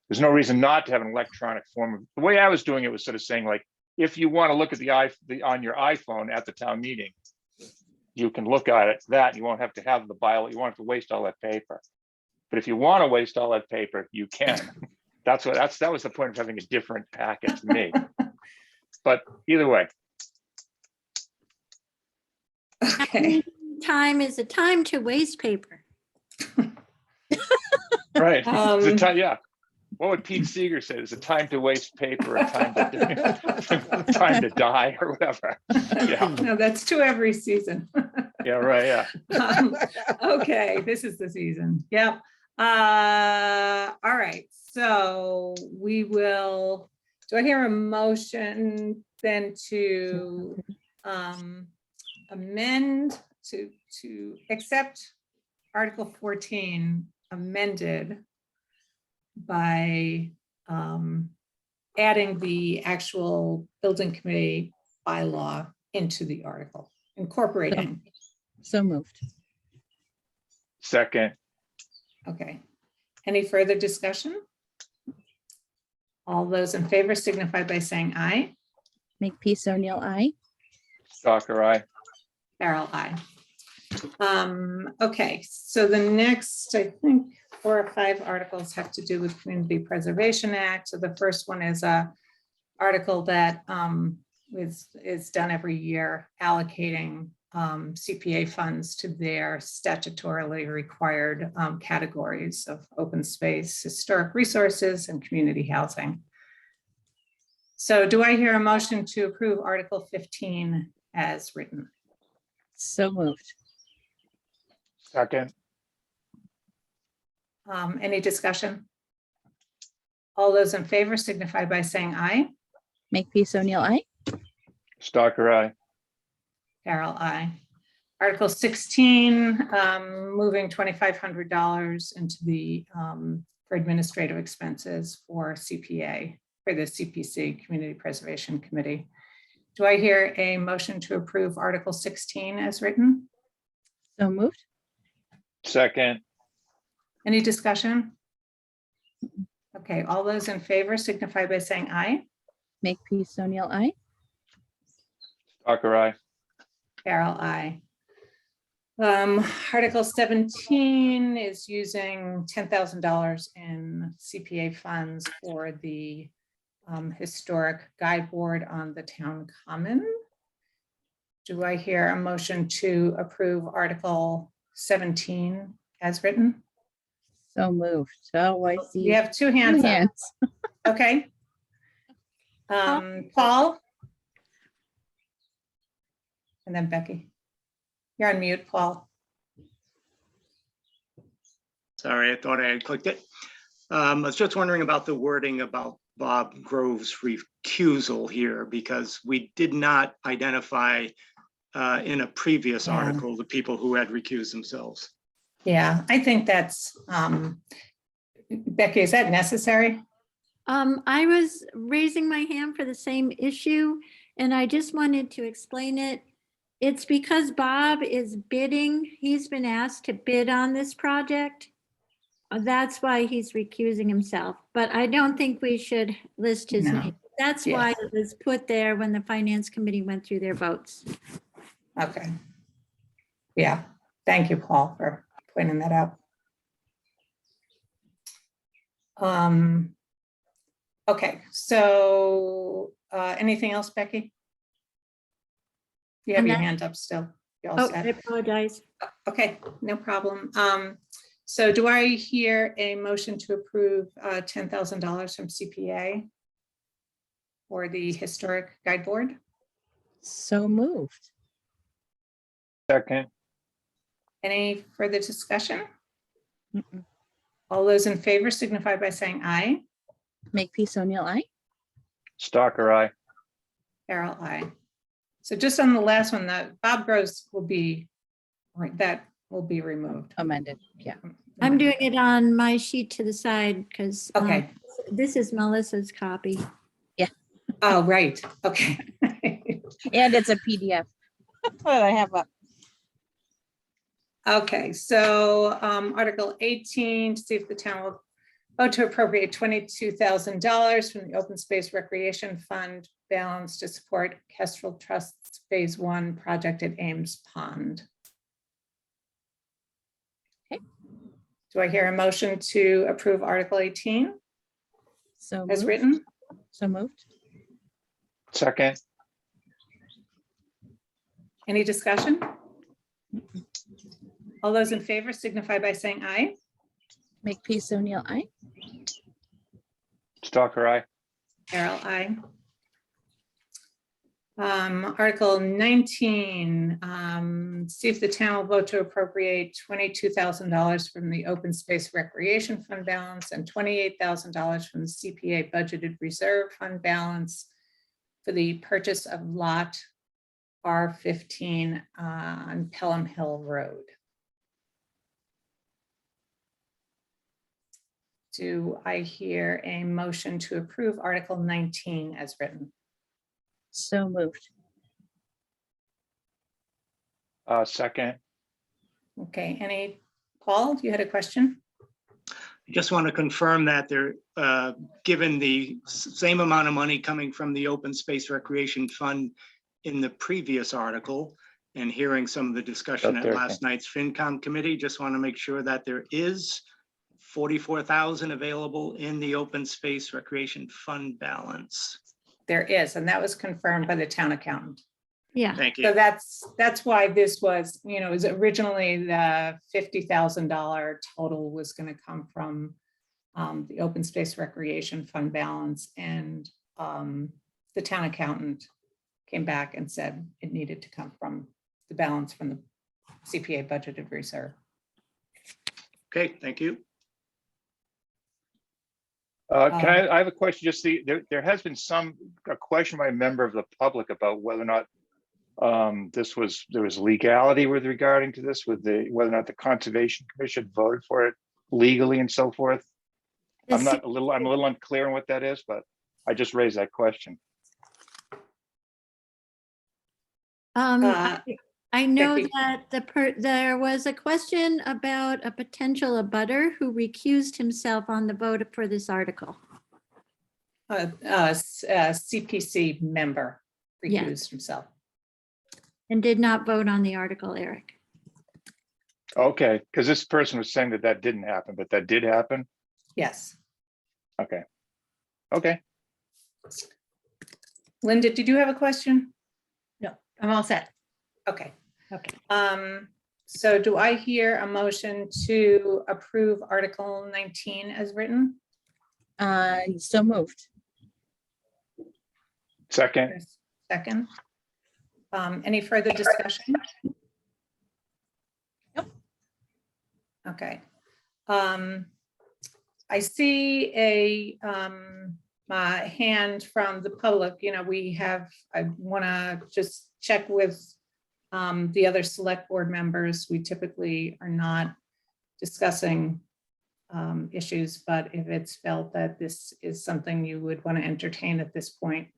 There's no reason not to have an electronic form. The way I was doing it was sort of saying like, if you want to look at on your iPhone at the town meeting, you can look at it, that, you won't have to have the bylaw, you won't have to waste all that paper. But if you want to waste all that paper, you can. That was the point of having a different packet to me. But either way,
Okay,
Time is a time to waste paper.
right, it's a
Um,
time, yeah. What would Pete Seeger say? It's a time to waste paper, a time to, time to die or whatever. Yeah,
no, that's to every season.
yeah, right, yeah.
Okay, this is the season. Yep. All right, so we will, do I hear a motion then to amend to accept Article 14 amended by adding the actual building committee bylaw into the article, incorporating.
So moved.
Second,
Okay. Any further discussion? All those in favor signify by saying aye.
Makepeace O'Neill, I.
Stalker, aye.
Farrell, aye. Okay, so the next, I think, 4 or 5 articles have to do with Community Preservation Act. So the first one is a article that is done every year, allocating CPA funds to their statutorily required categories of open space, historic resources, and community housing. So do I hear a motion to approve Article 15 as written?
So moved.
Second,
Any discussion? All those in favor signify by saying aye.
Makepeace O'Neill, I.
Stalker, aye.
Carol, aye. Article 16, moving $2,500 into the, for administrative expenses for CPA, for the CPC, Community Preservation Committee. Do I hear a motion to approve Article 16 as written?
So moved.
Second,
Any discussion? Okay, all those in favor signify by saying aye.
Makepeace O'Neill, I.
Stalker, aye.
Carol, aye. Article 17 is using $10,000 in CPA funds for the historic guide board on the town common. Do I hear a motion to approve Article 17 as written?
So moved. Oh, I see.
We have 2
Two
hands up.
hands.
Okay. Paul? And then Becky. You're on mute, Paul.
Sorry, I thought I had clicked it. I was just wondering about the wording about Bob Grove's recusal here, because we did not identify in a previous
Yeah.
article the people who had recused themselves.
Yeah, I think that's, Becky, is that necessary?
I was raising my hand for the same issue, and I just wanted to explain it. It's because Bob is bidding. He's been asked to bid on this project. That's why he's recusing himself, but I don't think we should list his
No.
name. That's
Yeah.
why it was put there when the finance committee went through their votes.
Okay. Yeah, thank you, Paul, for pointing that out. Okay, so anything else, Becky? You have
And
your
that-
hand up still. You all
Oh,
set?
I apologize.
Okay, no problem. So do I hear a motion to approve $10,000 from CPA for the historic guide board?
So moved.
second,
Any further discussion?
Mm-mm.
All those in favor signify by saying aye.
Makepeace O'Neill, I.
Stalker, aye.
Carol, aye. So just on the last one, that Bob Gross will be, that will be removed.
Amended. Yeah.
I'm doing it on my sheet to the side because
Okay.
this is Melissa's copy.
Oh, right. Okay.
And it's a PDF. What I have up.
Okay, so Article 18, to see if the town will vote to appropriate $22,000 from the Open Space Recreation Fund balance to support Kestrel Trust's Phase 1 project at Ames Pond.
Okay.
Do I hear a motion to approve Article 18
So
as
moved.
written?
So moved.
Second,
Any discussion? All those in favor signify by saying aye.
Makepeace O'Neill, aye.
Stalker, aye.
Carol, aye. Article 19, see if the town will vote to appropriate $22,000 from the Open Space Recreation Fund balance and $28,000 from the CPA budgeted reserve fund balance for the purchase of lot R15 on Pelham Hill Road. Do I hear a motion to approve Article 19 as written?
So moved.
Second,
Okay, Paul, you had a question?
I just want to confirm that there, given the same amount of money coming from the Open Space Recreation Fund in the previous article, and hearing some of the discussion
Up
at
there,
last night's FinCom committee, just want to make sure that there is 44,000 available in the Open Space Recreation Fund balance.
There is, and that was confirmed by the town accountant.
Yeah,
Thank
So
you.
that's why this was, it was originally the $50,000 total was going to come from the Open Space Recreation Fund balance, and the town accountant came back and said it needed to come from the balance from the CPA budgeted reserve.
Okay, thank you.
can I have a question? Just there has been a question by a member of the public about whether or not there was legality with regarding to this, whether or not the Conservation Commission voted for it legally and so forth. I'm a little unclear on what that is, but I just raised that question.
I know
Becky.
that there was a question about a potential abutter who recused himself on the vote for this article.
CPC member
Yeah.
recused himself.
And did not vote on the article, Eric.
Okay, because this person was saying that didn't happen, but that did happen.
Yes.
Okay. Okay.
Linda, did you have a question?
No, I'm all set.
Okay.
Okay.
So do I hear a motion to approve Article 19 as written?
So moved.
Second,
Second. Any further discussion?
Nope.
Okay. I see a hand from the public. I want to just check with the other select board members. We typically are not discussing issues, but if it's felt that this is something you would want to entertain at this point.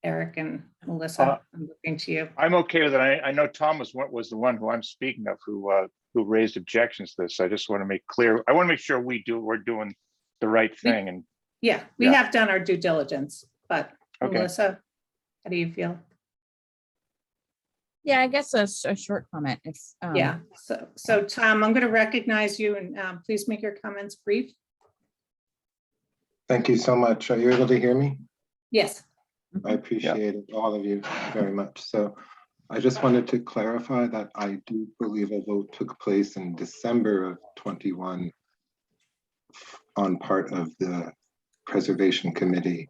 Eric and Melissa, I'm looking to you.
I'm okay with it. I know Tom was the one who I'm speaking of who raised objections to this. So I just want to make clear. I want to make sure we're doing the right thing. And
Yeah, we
Yeah.
have done our due diligence, but
Okay.
Melissa, how do you feel?
Yeah, I guess a short comment. It's
Yeah, so Tom, I'm going to recognize you, and please make your comments brief.
Thank you so much. Are you able to hear me?
Yes.
I appreciate it, all of you very much. So I just wanted to clarify that I do believe a vote took place in December of 21 on part of the Preservation Committee,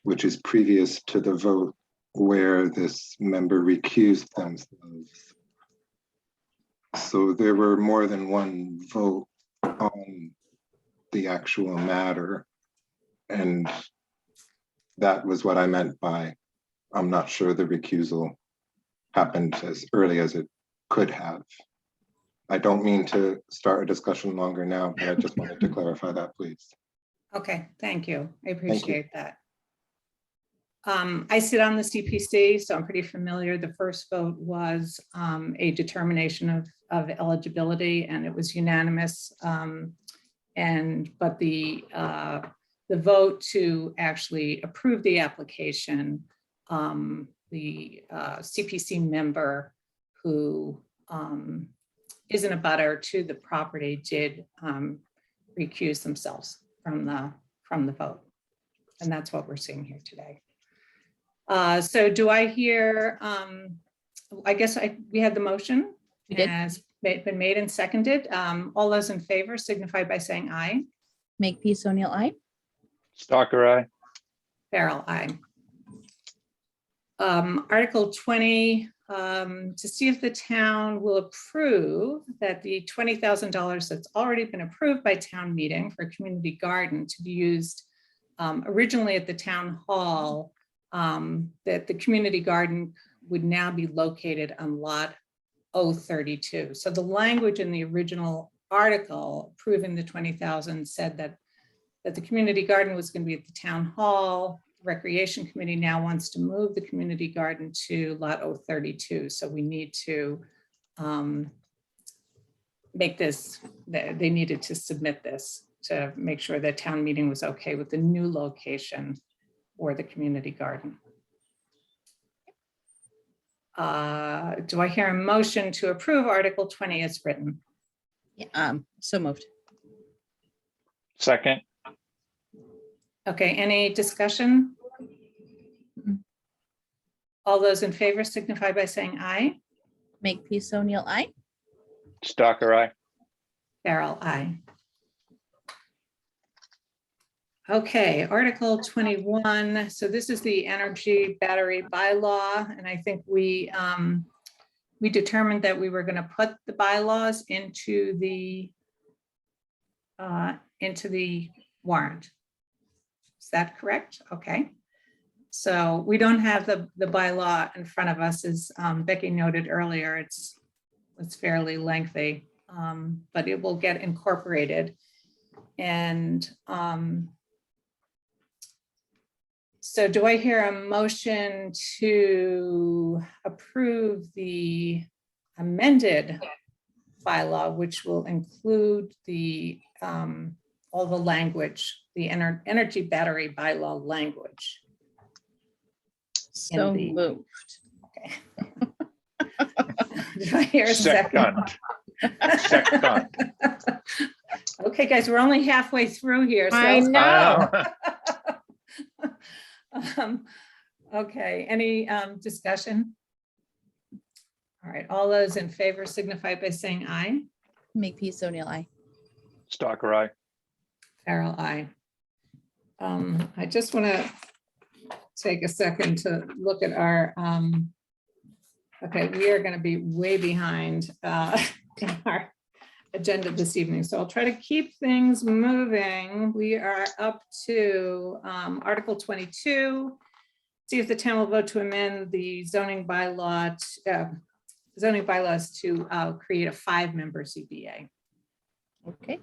which is previous to the vote where this member recused themselves. So there were more than one vote on the actual matter. And that was what I meant by, I'm not sure the recusal happened as early as it could have. I don't mean to start a discussion longer now, but I just wanted to clarify that, please.
Okay, thang you. I appreciate that. I sit on the CPC, so I'm pretty familiar. The first vote was a determination of eligibility, and it was unanimous. but the vote to actually approve the application, the CPC member who isn't a butter to the property did recuse themselves from the vote. And that's what we're seeing here today. So do I hear, I guess we had the motion.
We did.
Has been made and seconded. All those in favor signify by saying aye.
Makepeace O'Neill, aye.
Stalker, aye.
Farrell, aye. Article 20, to see if the town will approve that the $20,000 that's already been approved by town meeting for community garden to be used originally at the town hall, that the community garden would now be located on lot 032. So the language in the original article approving the 20,000 said that the community garden was going to be at the town hall. Recreation Committee now wants to move the community garden to lot 032. So we need to make this, they needed to submit this to make sure that town meeting was okay with the new location for the community garden. Do I hear a motion to approve Article 20 as written?
Yeah, so moved.
Second,
Okay, any discussion? All those in favor signify by saying aye.
Makepeace O'Neill, aye.
Stalker, aye.
Farrell, aye. Okay, Article 21. So this is the energy battery bylaw, and I think we determined that we were going to put the bylaws into the warrant. Is that correct? Okay. So we don't have the bylaw in front of us, as Becky noted earlier. It's fairly lengthy, but it will get incorporated. And so do I hear a motion to approve the amended bylaw, which will include the all the language, the energy battery bylaw language?
So
the-
moved.
Okay. Do I hear a second?
Second.
Okay, guys, we're only halfway through here. So.
I know.
Okay, any discussion? All right, all those in favor signify by saying aye.
Makepeace O'Neill, aye.
Stalker, aye.
Farrell, aye. I just want to take a second to look at our, okay, we are going to be way behind in our agenda this evening. So I'll try to keep things moving. We are up to Article 22. See if the town will vote to amend the zoning bylaw, zoning bylaws to create a 5-member ZBA.
Okay.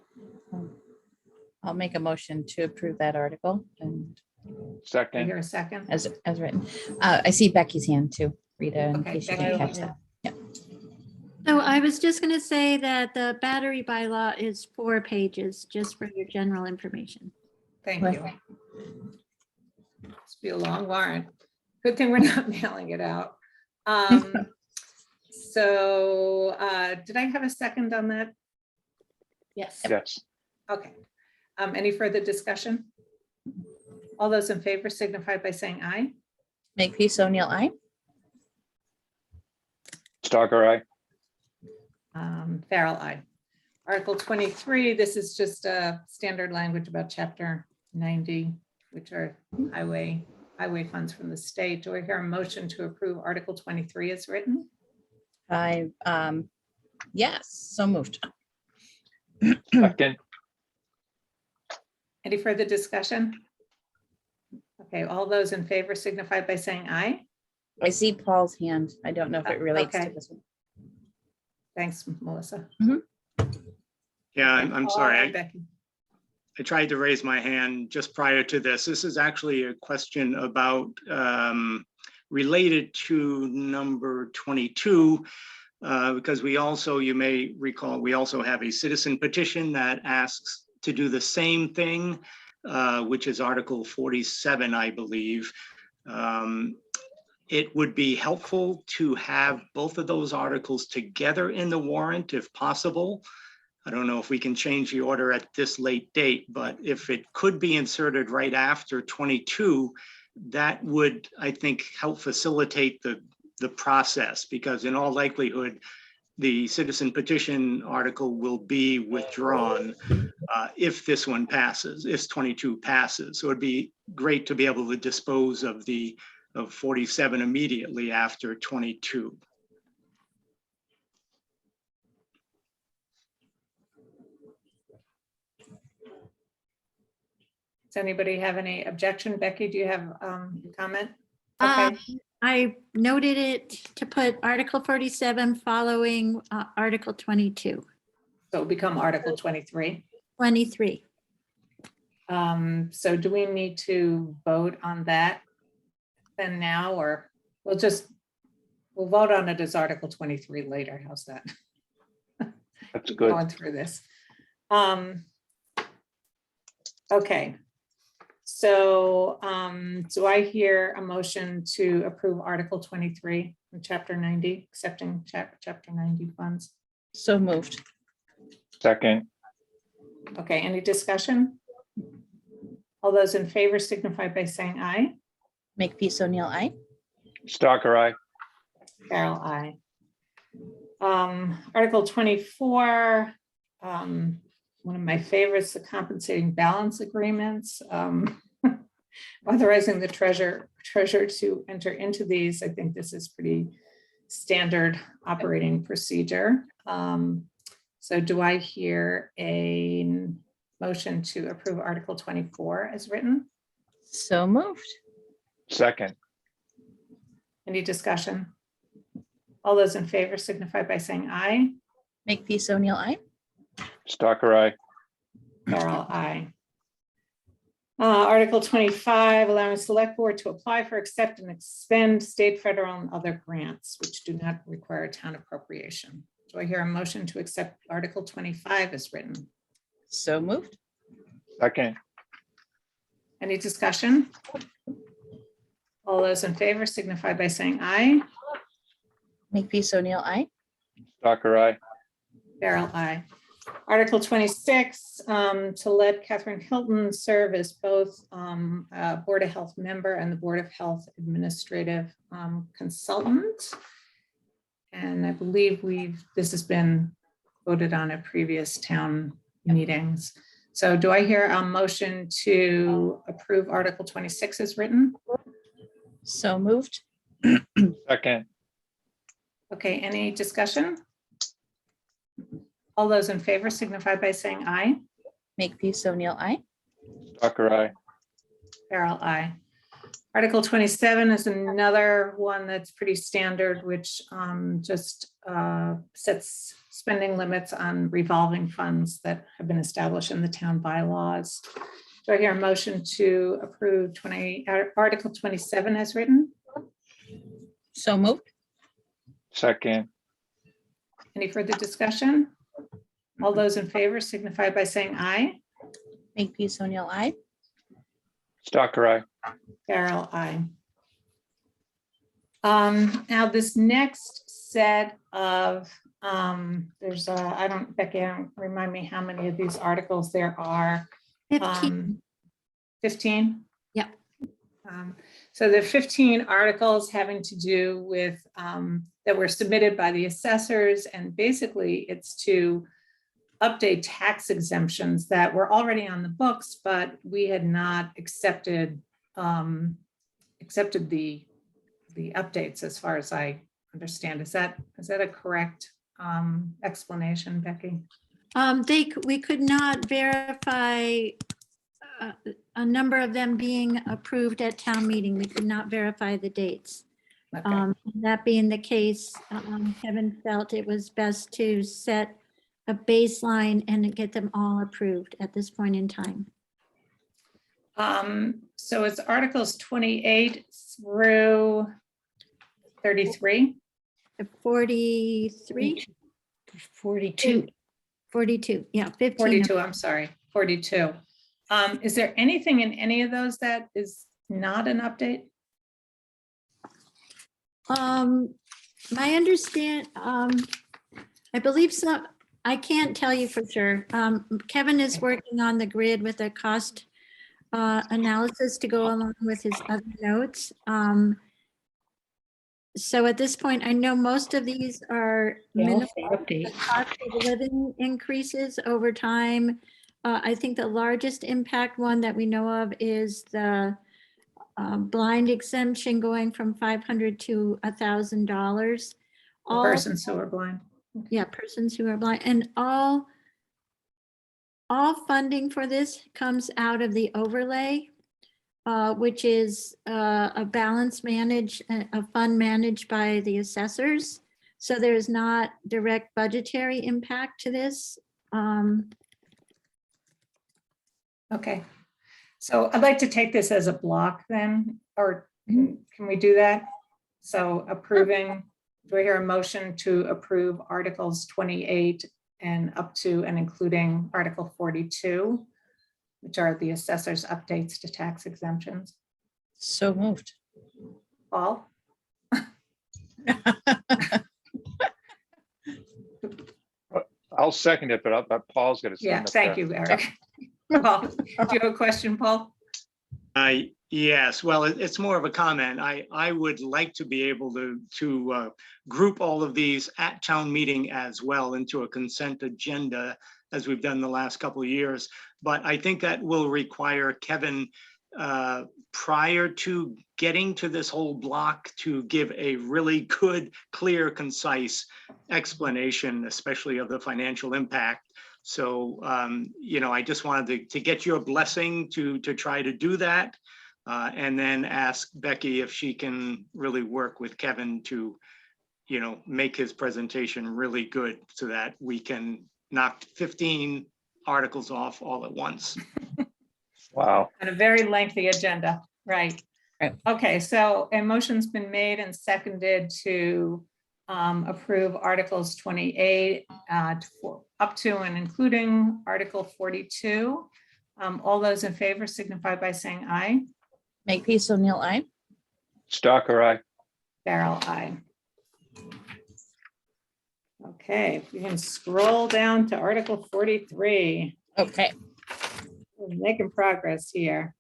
I'll make a motion to approve that article and
Do you
Second,
hear a second?
as written. I see Becky's hand too, Rita, in
Okay,
case you
Becky.
didn't catch that.
So I was just going to say that the battery bylaw is 4 pages, just for your general information.
Thank
Right.
you. It's be a long warrant. Good thing we're not mailing it out. So did I have a second on that?
Yes.
yes.
Okay. Any further discussion? All those in favor signify by saying aye.
Makepeace O'Neill, aye.
Stalker, aye.
Farrell, aye. Article 23, this is just a standard language about chapter 90, which are highway funds from the state. Do I hear a motion to approve Article 23 as written?
Yes, so moved.
Second,
Any further discussion? Okay, all those in favor signify by saying aye.
I see Paul's hand. I don't know if it relates to
Okay.
this one.
Thanks, Melissa.
Yeah, I'm sorry.
All right, Becky.
I tried to raise my hand just prior to this. This is actually a question about related to number 22, because we also, you may recall, we also have a citizen petition that asks to do the same thing, which is Article 47, I believe. It would be helpful to have both of those articles together in the warrant if possible. I don't know if we can change the order at this late date, but if it could be inserted right after 22, that would, I think, help facilitate the process, because in all likelihood, the citizen petition article will be withdrawn if this one passes, if 22 passes. So it'd be great to be able to dispose of 47 immediately after 22.
Does anybody have any objection? Becky, do you have a comment? Okay,
I noted it to put Article 47 following Article 22,
so it'll become Article 23.
23.
So do we need to vote on that then now, or we'll vote on it as Article 23 later? How's that?
That's good.
Going through this. Okay. So do I hear a motion to approve Article 23 in Chapter 90, accepting Chapter 90 funds?
So moved.
Second,
Okay, any discussion? All those in favor signify by saying aye.
Makepeace O'Neill, aye.
Stalker, aye.
Carol, aye. Article 24, one of my favorites, the compensating balance agreements. Authorizing the treasurer to enter into these. I think this is pretty standard operating procedure. So do I hear a motion to approve Article 24 as written?
So moved.
Second,
Any discussion? All those in favor signify by saying aye.
Makepeace O'Neill, aye.
Stalker, aye.
Carol, aye. Article 25, allowing select board to apply for, accept, and expend state, federal, and other grants which do not require a town appropriation. Do I hear a motion to accept Article 25 as written?
So moved.
Second,
Any discussion? All those in favor signify by saying aye.
Makepeace O'Neill, aye.
Stalker, aye.
Carol, aye. Article 26, to let Catherine Hilton serve as both a Board of Health member and the Board of Health Administrative Consultant. And I believe this has been voted on at previous town meetings. So do I hear a motion to approve Article 26 as written?
So moved.
Second,
Okay, any discussion? All those in favor signify by saying aye.
Makepeace O'Neill, aye.
Stalker, aye.
Carol, aye. Article 27 is another one that's pretty standard, which just sets spending limits on revolving funds that have been established in the town bylaws. Do I hear a motion to approve Article 27 as written?
So moved.
Second,
Any further discussion? All those in favor signify by saying aye.
Makepeace O'Neill, aye.
Stalker, aye.
Carol, aye. Now this next set of, Becky, remind me how many of these articles there are.
15.
15?
Yep.
So the 15 articles having to do with, that were submitted by the assessors, and basically it's to update tax exemptions that were already on the books, but we had not accepted the updates as far as I understand. Is that a correct explanation, Becky?
We could not verify a number of them being approved at town meeting. We could not verify the dates.
Okay.
That being the case, Kevin felt it was best to set a baseline and get them all approved at this point in time.
So it's Articles 28 through 33.
43,
42.
42, yeah, 15.
42, I'm sorry. 42. Is there anything in any of those that is not an update?
My I believe so. I can't tell you for sure. Kevin is working on the grid with a cost analysis to go along with his other notes. So at this point, I know most of these are
They all
minimal.
say update.
The cost of living increases over time. I think the largest impact one that we know of is the blind exemption going from $500 to $1,000.
The persons who are blind.
Yeah, persons who are blind, and all funding for this comes out of the overlay, which is a fund managed by the assessors. So there's not direct budgetary impact to this.
Okay, so I'd like to take this as a block then, or can we do that? So approving, do I hear a motion to approve Articles 28 and up to and including Article 42, which are the assessor's updates to tax exemptions?
So moved.
Paul?
I'll second it, but Paul's got to.
Yeah, thank you, Eric. Paul, do you have a question, Paul?
Yes, well, it's more of a comment. I would like to be able to group all of these at town meeting as well into a consent agenda, as we've done the last couple of years. But I think that will require Kevin, prior to getting to this whole block, to give a really good, clear, concise explanation, especially of the financial impact. So, I just wanted to get your blessing to try to do that. And then ask Becky if she can really work with Kevin to, make his presentation really good so that we can knock 15 articles off all at once.
Wow.
And a very lengthy agenda, right?
Right.
Okay, so a motion's been made and seconded to approve Articles 28 up to and including Article 42. All those in favor signify by saying aye.
Makepeace O'Neill, aye.
Stalker, aye.
Farrell, aye. Okay, we can scroll down to Article 43.
Okay.
We're making progress here.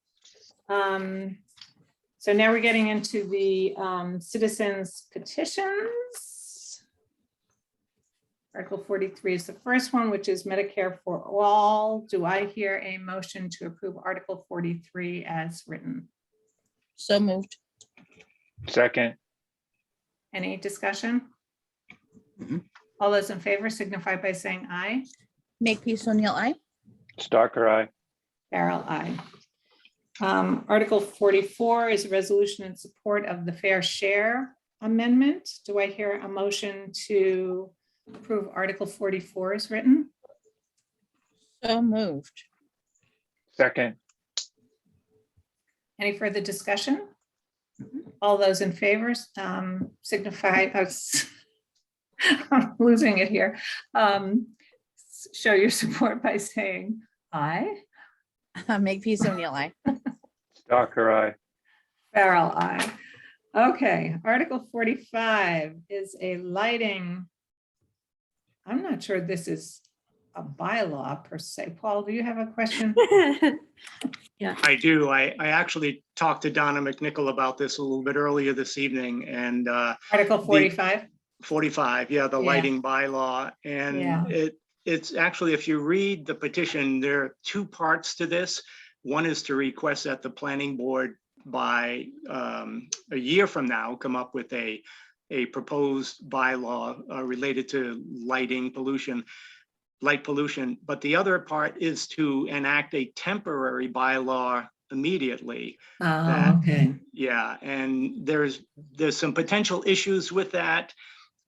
So now we're getting into the citizens petitions. Article 43 is the first one, which is Medicare for all. Do I hear a motion to approve Article 43 as written?
So moved.
Second,
Any discussion?
Mm-mm.
All those in favor signify by saying aye.
Makepeace O'Neill, aye.
Stalker, aye.
Farrell, aye. Article 44 is a resolution in support of the Fair Share Amendment. Do I hear a motion to approve Article 44 as written?
So moved.
Second,
Any further discussion? All those in favor signify, I'm losing it here. Show your support by saying aye.
Makepeace O'Neill, aye.
Stalker, aye.
Farrell, aye. Okay, Article 45 is a lighting. I'm not sure this is a bylaw per se. Paul, do you have a question?
I do. I actually talked to Donna McNichol about this a little bit earlier this evening, and
Article 45?
45, yeah, the
Yeah.
lighting bylaw. And
Yeah.
it's actually, if you read the petition, there are two parts to this. One is to request that the planning board by a year from now come up with a proposed bylaw related to lighting pollution, light pollution. But the other part is to enact a temporary bylaw immediately.
Okay.
Yeah, and there's some potential issues with that.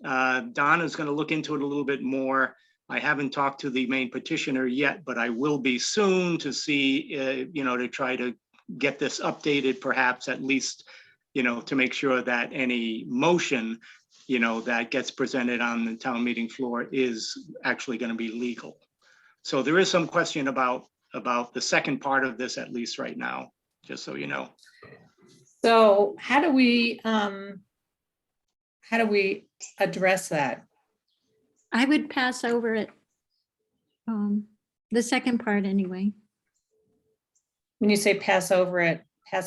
Donna's going to look into it a little bit more. I haven't talked to the main petitioner yet, but I will be soon to see, to try to get this updated, perhaps at least, to make sure that any motion, that gets presented on the town meeting floor is actually going to be legal. So there is some question about about the second part of this, at least right now, just so you know.
So how do we address that?
I would pass over it. The second part anyway.
When you say pass over it,
I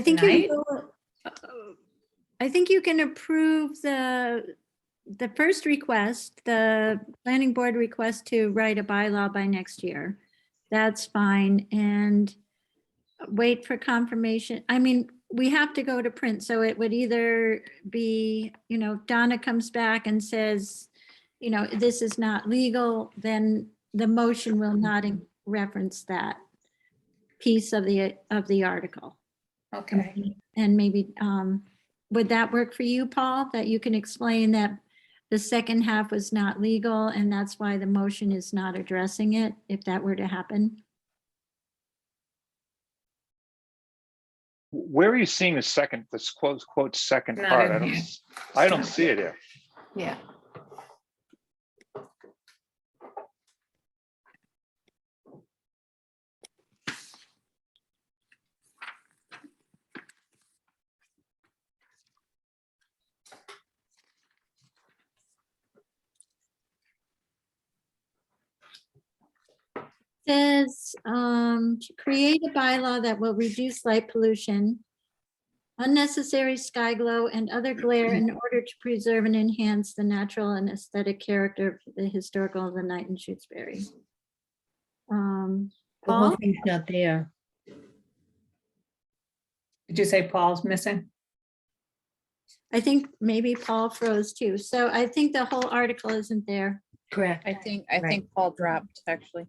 think you
Tonight?
can I think you can approve the first request, the planning board request to write a bylaw by next year. That's fine, and wait for confirmation. I mean, we have to go to print, so it would either be, you know, Donna comes back and says, you know, this is not legal, then the motion will not reference that piece of the article.
okay.
And maybe, would that work for you, Paul? That you can explain that the second half was not legal and that's why the motion is not addressing it, if that were to happen?
Where are you seeing the second, this quote second
Not
part?
in here.
I don't see it here.
Yeah.
Says, to create a bylaw that will reduce light pollution, unnecessary sky glow and other glare in order to preserve and enhance the natural and aesthetic character of the historical of the night in Shutesbury.
The whole
Paul?
thing's not there.
Did you say Paul's missing?
I think maybe Paul froze too. So I think the whole article isn't there.
Correct.
I think
Right.
Paul dropped, actually.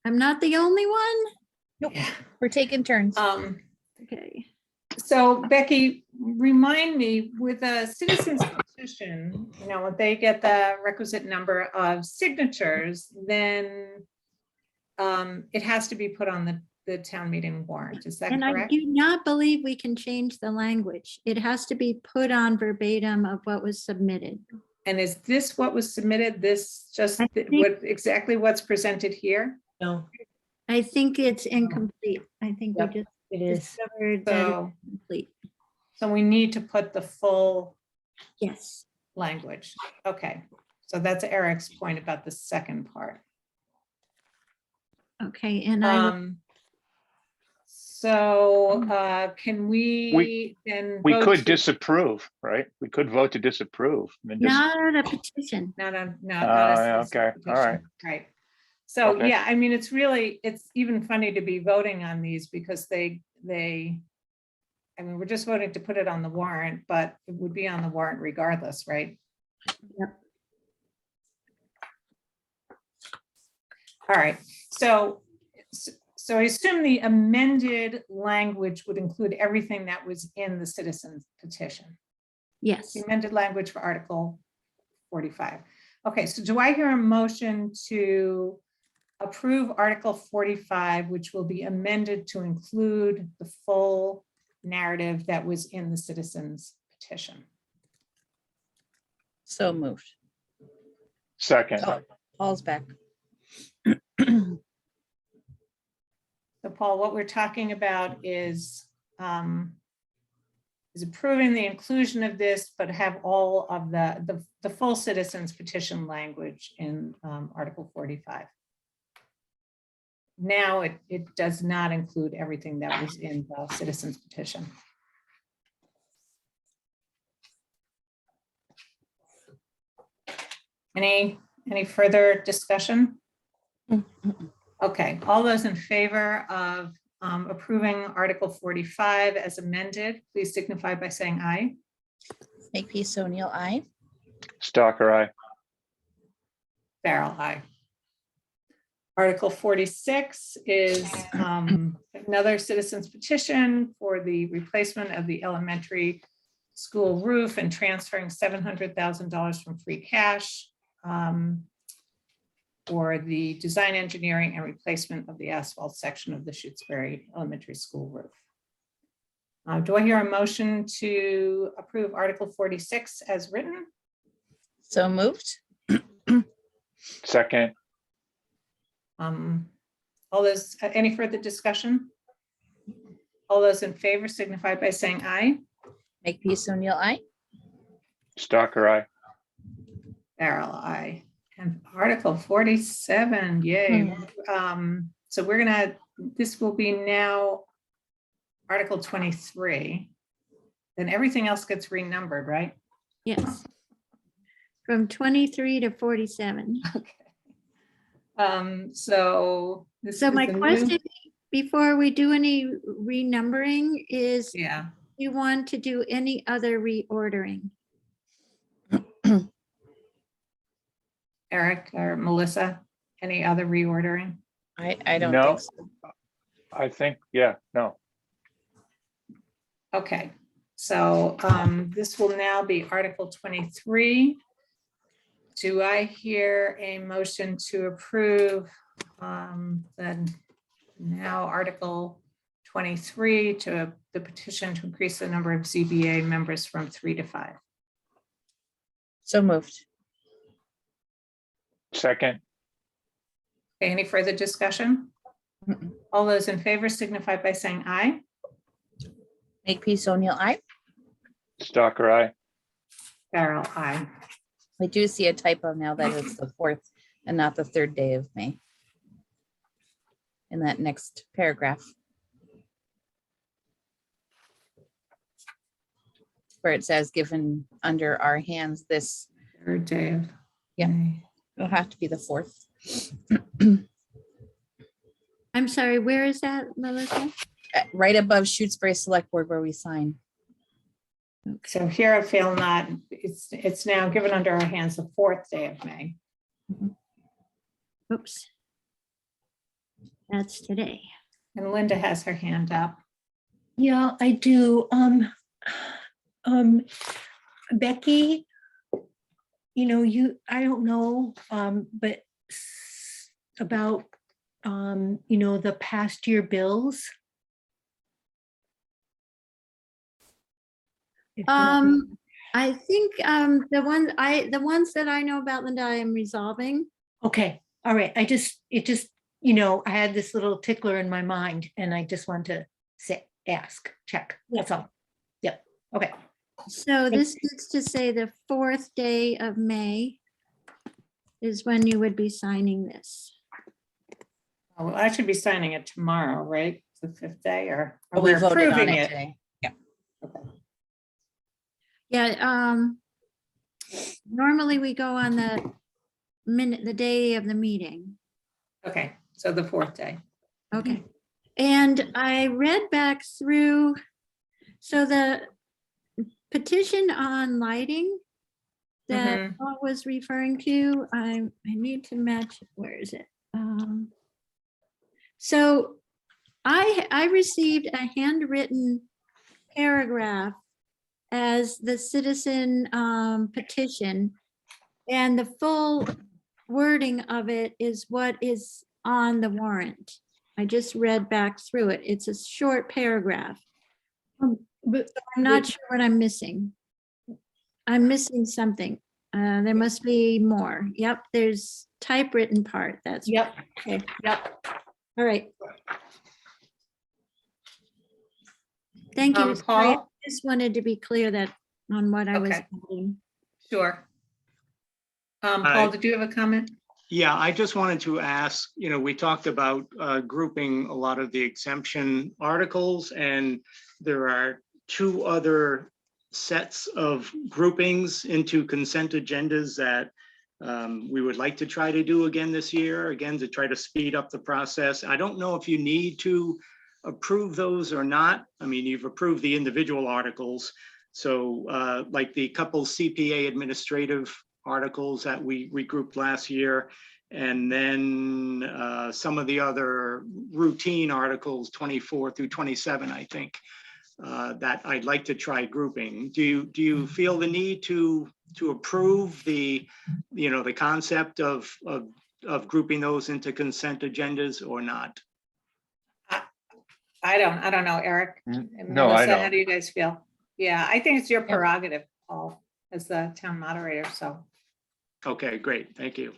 I'm not the only one?
Yeah.
We're taking turns.
Okay.
So Becky, remind me, with a citizen's petition, you know, when they get the requisite number of signatures, then it has to be put on the town meeting warrant. Is that
And I
correct?
do not believe we can change the language. It has to be put on verbatim of what was submitted.
And is this what was submitted? This just
I think-
what exactly what's presented here?
No,
I think it's incomplete. I think we
Yep.
just
it is.
discovered that
So,
it's complete.
so we need to put the full
Yes.
language. Okay. So that's Eric's point about the second part.
Okay, and I,
So can we then?
We
vote
could
to-
disapprove, right? We could vote to disapprove. And then just,
not a petition.
Not on,
Oh,
not.
yeah, okay, all right.
Right. So,
Okay.
yeah, I mean, it's even funny to be voting on these because I mean, we're just voting to put it on the warrant, but it would be on the warrant regardless, right?
Yep.
All right, so I assume the amended language would include everything that was in the citizens petition.
Yes.
The amended language for Article 45. Okay, so do I hear a motion to approve Article 45, which will be amended to include the full narrative that was in the citizens petition?
So moved.
second,
Oh, Paul's back.
So Paul, what we're talking about is approving the inclusion of this, but have all of the full citizens petition language in Article 45. Now it does not include everything that was in the citizens petition. Any further discussion? Okay, all those in favor of approving Article 45 as amended, please signify by saying aye.
Makepeace O'Neill, aye.
Stalker, aye.
Farrell, aye. Article 46 is another citizens petition for the replacement of the elementary school roof and transferring $700,000 from free cash for the design, engineering, and replacement of the asphalt section of the Shutesbury Elementary School roof. Do I hear a motion to approve Article 46 as written?
So moved.
Second,
All those, any further discussion? All those in favor signify by saying aye.
Makepeace O'Neill, aye.
Stalker, aye.
Farrell, aye. And Article 47, yay. So we're gonna, this will be now Article 23. Then everything else gets renumbered, right?
Yes. From 23 to 47.
Okay. So this
So
is
my
a new-
question, before we do any renumbering, is
Yeah,
you want to do any other reordering?
Eric or Melissa, any other reordering?
I don't
No.
think so.
I think, yeah, no.
Okay, so this will now be Article 23. Do I hear a motion to approve then now Article 23 to the petition to increase the number of ZBA members from 3 to 5?
So moved.
Second,
Okay, any further discussion?
Mm-mm.
All those in favor signify by saying aye.
Makepeace O'Neill, aye.
Stalker, aye.
Farrell, aye.
I do see a typo now that it's the 4th and not the 3rd day of May. In that next paragraph. Where it says, given under our hands, this
Third day of
Yeah.
May.
will have to be the 4th.
I'm sorry, where is that, Melissa?
Right above Shutesbury Selectboard where we sign.
So here I feel not, it's now given under our hands the 4th day of May.
Oops. That's today.
And Linda has her hand up.
Yeah, I do. Becky, I don't know, but about, the past year bills. If you-
I think the ones that I know about, Linda, I am resolving.
Okay, all right. I had this little tickler in my mind and I just want to ask, check. That's all. Yep. Okay.
So this needs to say the 4th day of May is when you would be signing this.
Oh, well, I should be signing it tomorrow, right? The 5th day or
But we
we're
voted on
approving
it
it.
today.
Okay.
Yeah, normally we go on the day of the meeting.
Okay, so the 4th day.
Okay. And I read back through, so the petition on lighting that Paul was referring to, I need to match, where is it? So I received a handwritten paragraph as the citizen petition, and the full wording of it is what is on the warrant. I just read back through it. It's a short paragraph.
But
I'm not sure what I'm missing. I'm missing something. There must be more. Yep, there's typewritten part. That's
Yep,
okay.
yep.
All right. Thank you. Sorry, I
Paul?
just wanted to be clear that on what I was
Okay.
doing.
Sure. Paul,
Aye.
did you have a comment?
Yeah, I just wanted to ask, we talked about grouping a lot of the exemption articles, and there are 2 other sets of groupings into consent agendas that we would like to try to do again this year, again, to try to speed up the process. I don't know if you need to approve those or not. I mean, you've approved the individual articles. So like the couple CPA administrative articles that we regrouped last year, and then some of the other routine articles, 24 through 27, I think, that I'd like to try grouping. Do you feel the need to approve the concept of grouping those into consent agendas or not?
I don't know, Eric. and
No, I
Melissa, How
don't.
do you guys feel? Yeah, I think it's your
Yep.
prerogative, Paul, as the town moderator, so.
Okay, great. Thank you.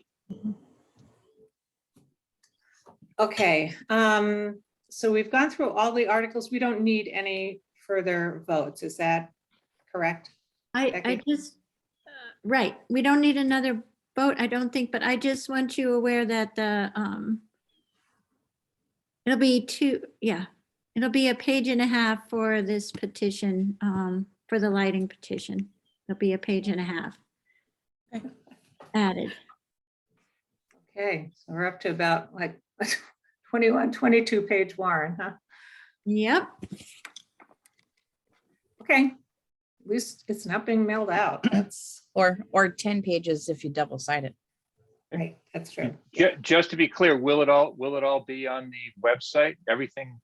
Okay, so we've gone through all the articles. We don't need any further votes. Is that correct?
I
Becky?
just, right, we don't need another vote, I don't think, but I just want you aware that the, it'll be it'll be a page and a half for this petition, for the lighting petition. It'll be a page and a half added.
Okay, so we're up to about like 21, 22 page warrant, huh?
Yep,
Okay, at least it's not being mailed out. That's
Or 10 pages if you double sided it.
right, that's true.
Just to be clear, will it all be on the website? Everything,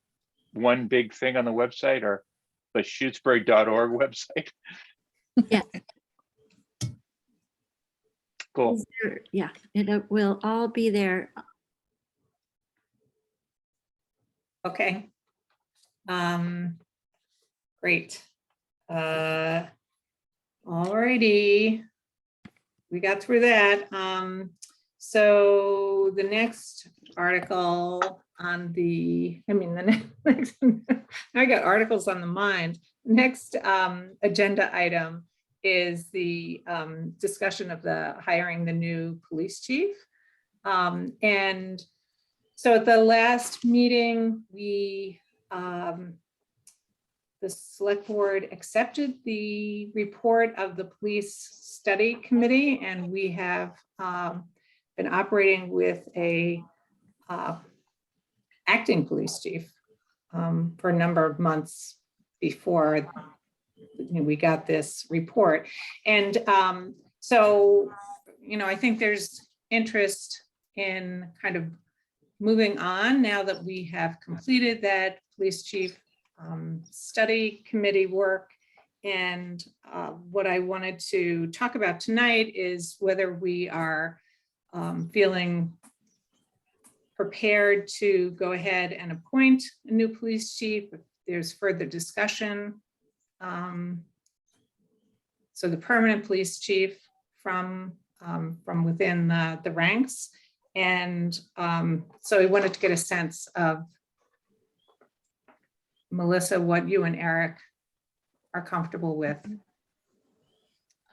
one big thing on the website, or the Shutesbury.org website?
Yeah.
Cool.
yeah, it will all be there.
Okay. Great. Alrighty. We got through that. So the next article on the next, I got articles on the mind. Next agenda item is the discussion of the hiring the new police chief. And so at the last meeting, we the select board accepted the report of the police study committee, and we have been operating with a acting police chief for a number of months before we got this report. And so, I think there's interest in kind of moving on now that we have completed that police chief study committee work. And what I wanted to talk about tonight is whether we are feeling prepared to go ahead and appoint a new police chief. If there's further discussion. So the permanent police chief from within the ranks. And so I wanted to get a sense of, Melissa, what you and Eric are comfortable with.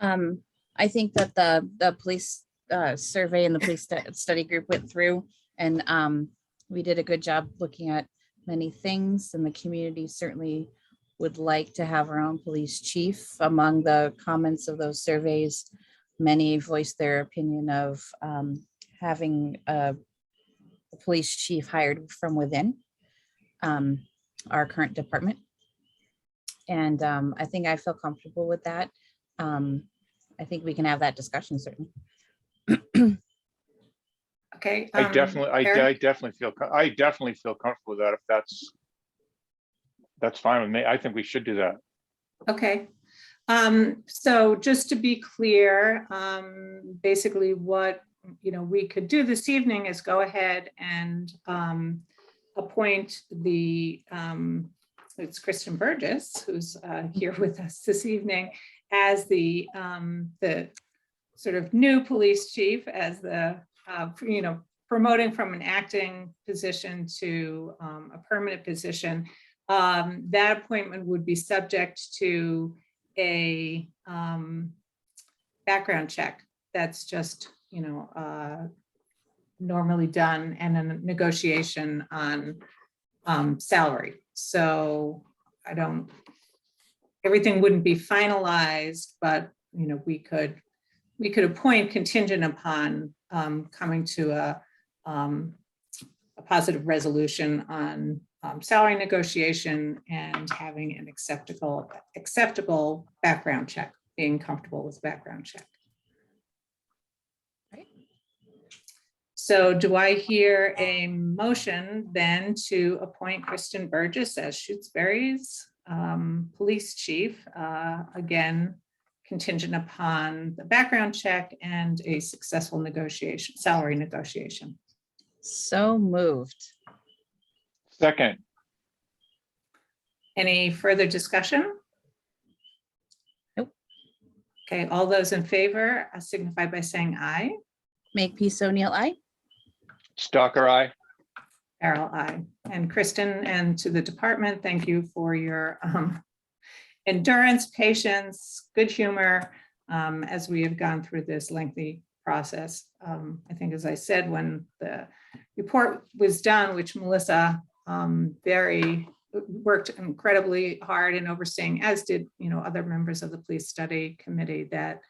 I think that the police survey and the police study group went through, and we did a good job looking at many things, and the community certainly would like to have our own police chief. Among the comments of those surveys, many voiced their opinion of having a police chief hired from within our current department. And I think I feel comfortable with that. I think we can have that discussion, certainly.
Okay.
I definitely feel comfortable with that. If that's fine with me. I think we should do that.
Okay. So just to be clear, basically what we could do this evening is go ahead and appoint it's Kristen Burgess, who's here with us this evening, as the sort of new police chief, as the promoting from an acting position to a permanent position. That appointment would be subject to a background check. That's just normally done, and a negotiation on salary. So everything wouldn't be finalized, but we could appoint contingent upon coming to a positive resolution on salary negotiation and having an acceptable background check, being comfortable with background check. So do I hear a motion then to appoint Kristen Burgess as Shutesbury's police chief, again, contingent upon the background check and a successful salary negotiation?
So moved.
Second.
Any further discussion?
Nope.
Okay, all those in favor signify by saying aye.
Makepeace O'Neill, aye.
Stalker, aye.
Carol, aye. And Kristen, and to the department, thank you for your endurance, patience, good humor as we have gone through this lengthy process. I think, as I said, when the report was done, which Melissa worked incredibly hard in overseeing, as did, other members of the police study committee, that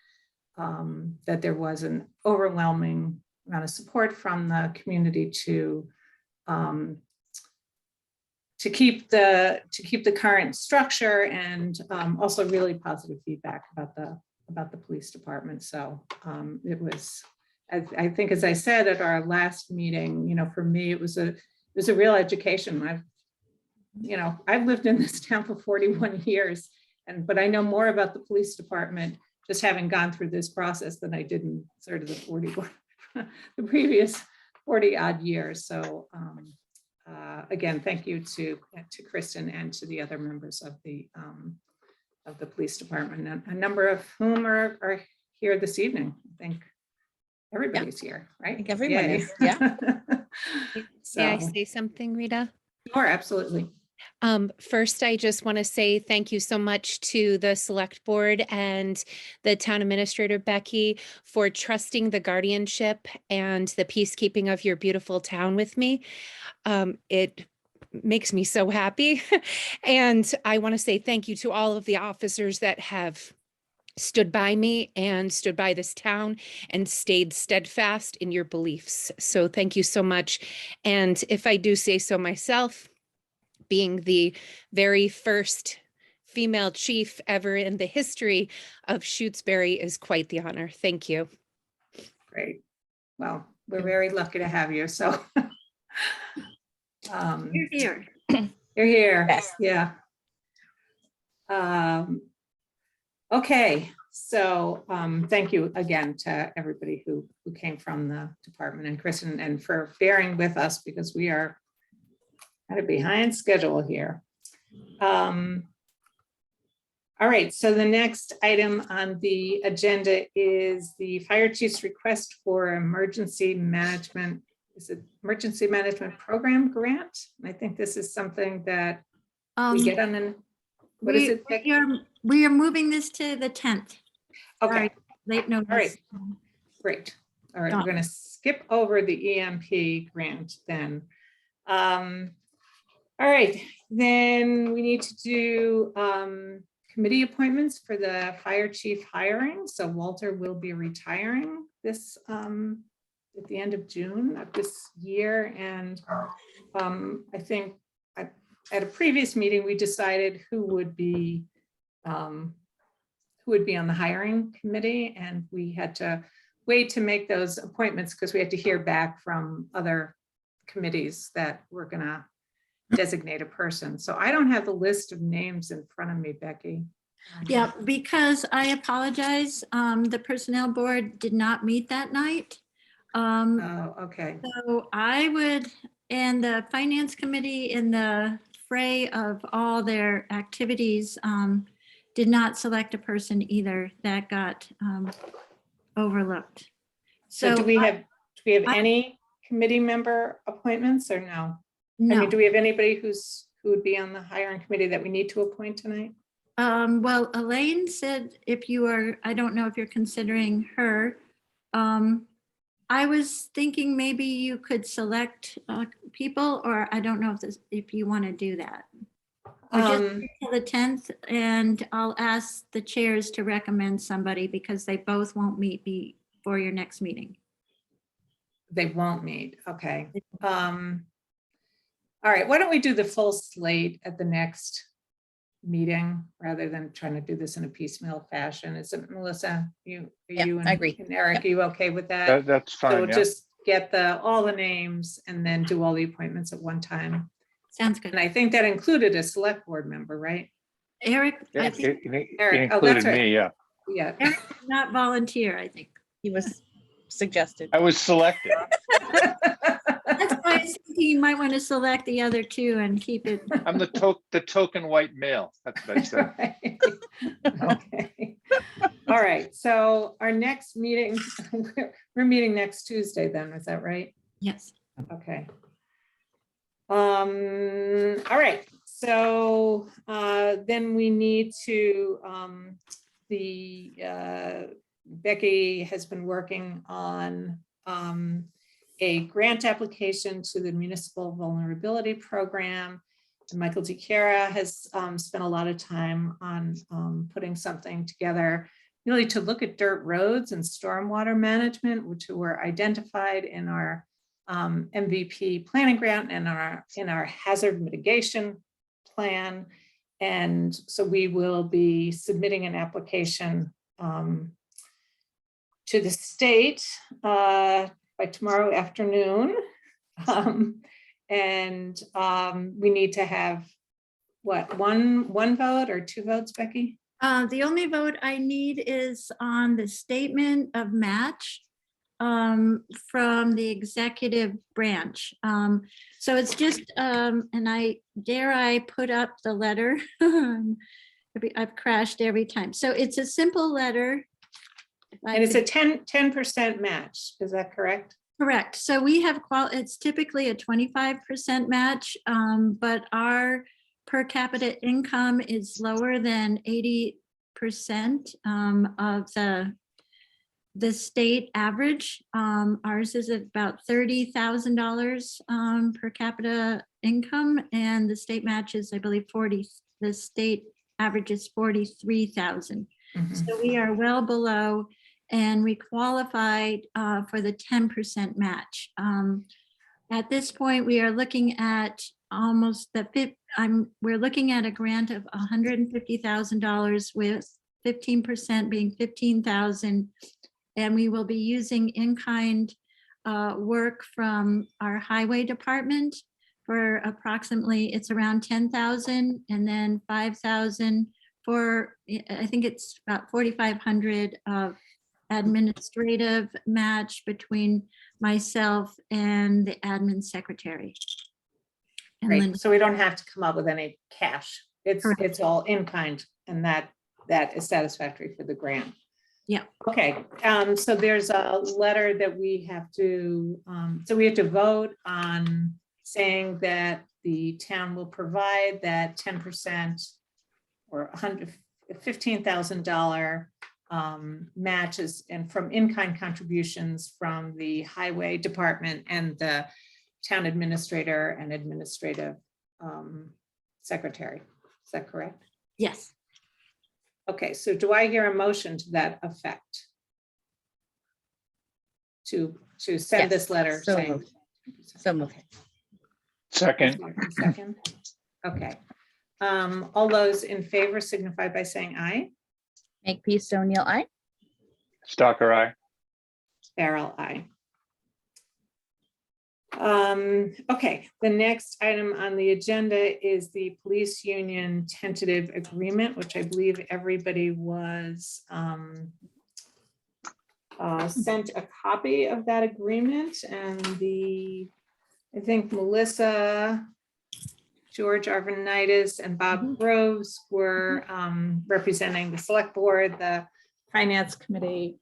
there was an overwhelming amount of support from the community to keep the current structure, and also really positive feedback about the police department. So it was, I think, as I said at our last meeting, for me, it was a real education. I've lived in this town for 41 years, but I know more about the police department just having gone through this process than I did in sort of the previous 40 odd years. So again, thank you to Kristen and to the other members of the police department, a number of whom are here this evening. I think everybody's here, right?
I think everyone
Yay.
is, yeah.
May I
So,
say something, Rita?
sure, absolutely.
First, I just want to say thank you so much to the select board and the town administrator, Becky, for trusting the guardianship and the peacekeeping of your beautiful town with me. It makes me so happy. And I want to say thank you to all of the officers that have stood by me and stood by this town and stayed steadfast in your beliefs. So thank you so much. And if I do say so myself, being the very first female chief ever in the history of Shutesbury is quite the honor. Thank you.
Great. Well, we're very lucky to have you. So
You're here.
you're here.
Yes.
Yeah. Okay. So thank you again to everybody who came from the department, and Kristen, and for bearing with us because we are kind of behind schedule here. All right, so the next item on the agenda is the fire chief's request for emergency management. Is it emergency management program grant? I think this is something that we get on an, what is it? Becky?
We are moving this to the 10th.
Okay,
Sorry, late notice.
all right, great. All right, we're going to skip over the EMP grant then. All right, then we need to do committee appointments for the fire chief hiring. So Walter will be retiring this at the end of June of this year. And I think at a previous meeting, we decided who would be on the hiring committee, and we had to wait to make those appointments because we had to hear back from other committees that were gonna designate a person. So I don't have the list of names in front of me, Becky.
Yeah, because I apologize. The personnel board did not meet that night.
Oh, okay.
So I would, and the finance committee in the fray of all their activities did not select a person either. That got overlooked.
So do we have
I-
any committee member appointments or no? I
No.
mean, do we have anybody who would be on the hiring committee that we need to appoint tonight?
Well, Elaine said if you are, I don't know if you're considering her. I was thinking maybe you could select people, or I don't know if you want to do that. Or just till the 10th, and I'll ask the chairs to recommend somebody because they both won't meet before your next meeting.
They won't meet, okay. All right, why don't we do the full slate at the next meeting rather than trying to do this in a piecemeal fashion? Is it, Melissa, you
Yeah,
and
I agree.
and Eric, are you okay with that?
That's
So
fine,
we'll
yeah.
just get all the names and then do all the appointments at one time.
Sounds good.
And I think that included a select board member, right?
Eric,
Yeah,
I think
it
Eric, oh,
included
that's right.
me, yeah.
Yeah.
Eric did not volunteer, I think.
He was suggested.
I was selected.
That's why I was thinking you might want to select the other two and keep it.
I'm the token white male. That's what I said.
Okay. All right, so our next meeting, we're meeting next Tuesday then, is that right?
Yes.
Okay. All right, so then we need to, Becky has been working on a grant application to the Municipal Vulnerability Program. And Michael DiChiara has spent a lot of time on putting something together really to look at dirt roads and stormwater management, which were identified in our MVP planning grant and in our hazard mitigation plan. And so we will be submitting an application to the state by tomorrow afternoon. We need to have, what, one vote or two votes, Becky?
The only vote I need is on the statement of match from the executive branch. So it's just, and I put up the letter. I've crashed every time. So it's a simple letter.
And it's a 10% match, is that correct?
Correct. So we have, it's typically a 25% match, but our per capita income is lower than 80% of the state average. Ours is about $30,000 per capita income, and the state match is, I believe, 40. The state average is 43,000. So we are well below, and we qualified for the 10% match. At this point, we are looking at almost we're looking at a grant of $150,000 with 15% being 15,000. And we will be using in-kind work from our highway department for approximately, it's around 10,000, and then 5,000 for, I think it's about 4,500 of administrative match between myself and the admin secretary. And
Great,
Linda.
so we don't have to come up with any cash. It's
Correct.
all in kind, and that is satisfactory for the grant.
Yeah.
Okay, so there's a letter that we have to, so we have to vote on saying that the town will provide that 10% or $15,000 matches and from in-kind contributions from the highway department and the town administrator and administrative secretary. Is that correct?
Yes.
Okay, so do I hear a motion to that effect? To send
Yes,
this letter
so
saying.
moved. So moved.
Second,
Second, okay. All those in favor signify by saying aye.
Makepeace O'Neill, aye.
Stalker, aye.
Farrell, aye. Okay, the next item on the agenda is the police union tentative agreement, which I believe everybody was sent a copy of that agreement, and I think Melissa, George Arvanitis, and Bob Groves were representing the select board, the finance committee,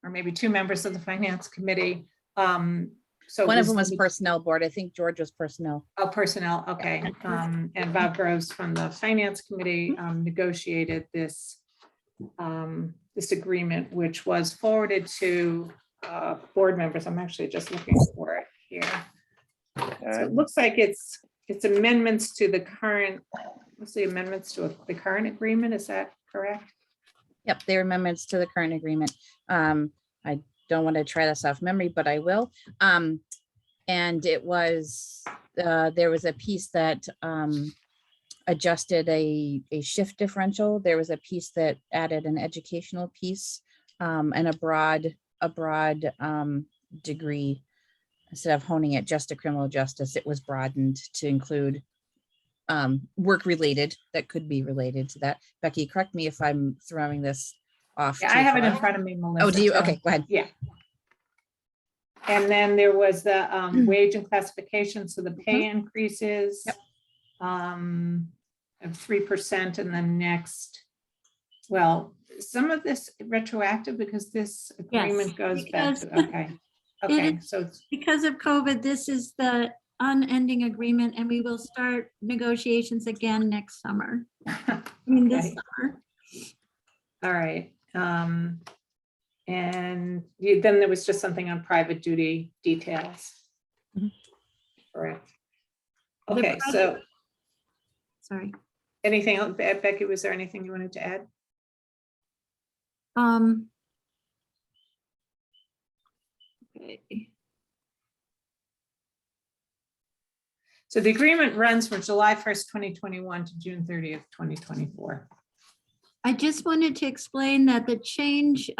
or maybe two members of the finance committee. So
One of them was personnel board. I think George was personnel.
Oh, personnel, okay. And Bob Groves from the finance committee negotiated this agreement, which was forwarded to board members. I'm actually just looking for it here. So it looks like it's amendments to the current, let's see, amendments to the current agreement. Is that correct?
Yep, they're amendments to the current agreement. I don't want to try this off memory, but I will. And it was, there was a piece that adjusted a shift differential. There was a piece that added an educational piece and a broad degree. Instead of honing it just to criminal justice, it was broadened to include work related that could be related to that. Becky, correct me if I'm throwing this off.
Yeah, I have it in front of me, Melissa.
Oh, do you?
so-
Okay, go ahead.
Yeah. And then there was the wage and classification, so the pay increases
Yep.
of 3%, and then next, well, some of this retroactive because this agreement goes back
because
to, okay. Okay, so, it's-
Because of COVID, this is the unending agreement and we will start negotiations again next summer. I mean, this
Okay.
summer.
all right. And then there was just something on private duty details.
Mhm.
Correct.
The
Okay, so
Sorry.
anything else, Becky, was there anything you wanted to add?
Okay.
So the agreement runs from July 1st, 2021 to June 30th, 2024.
I just wanted to explain that the change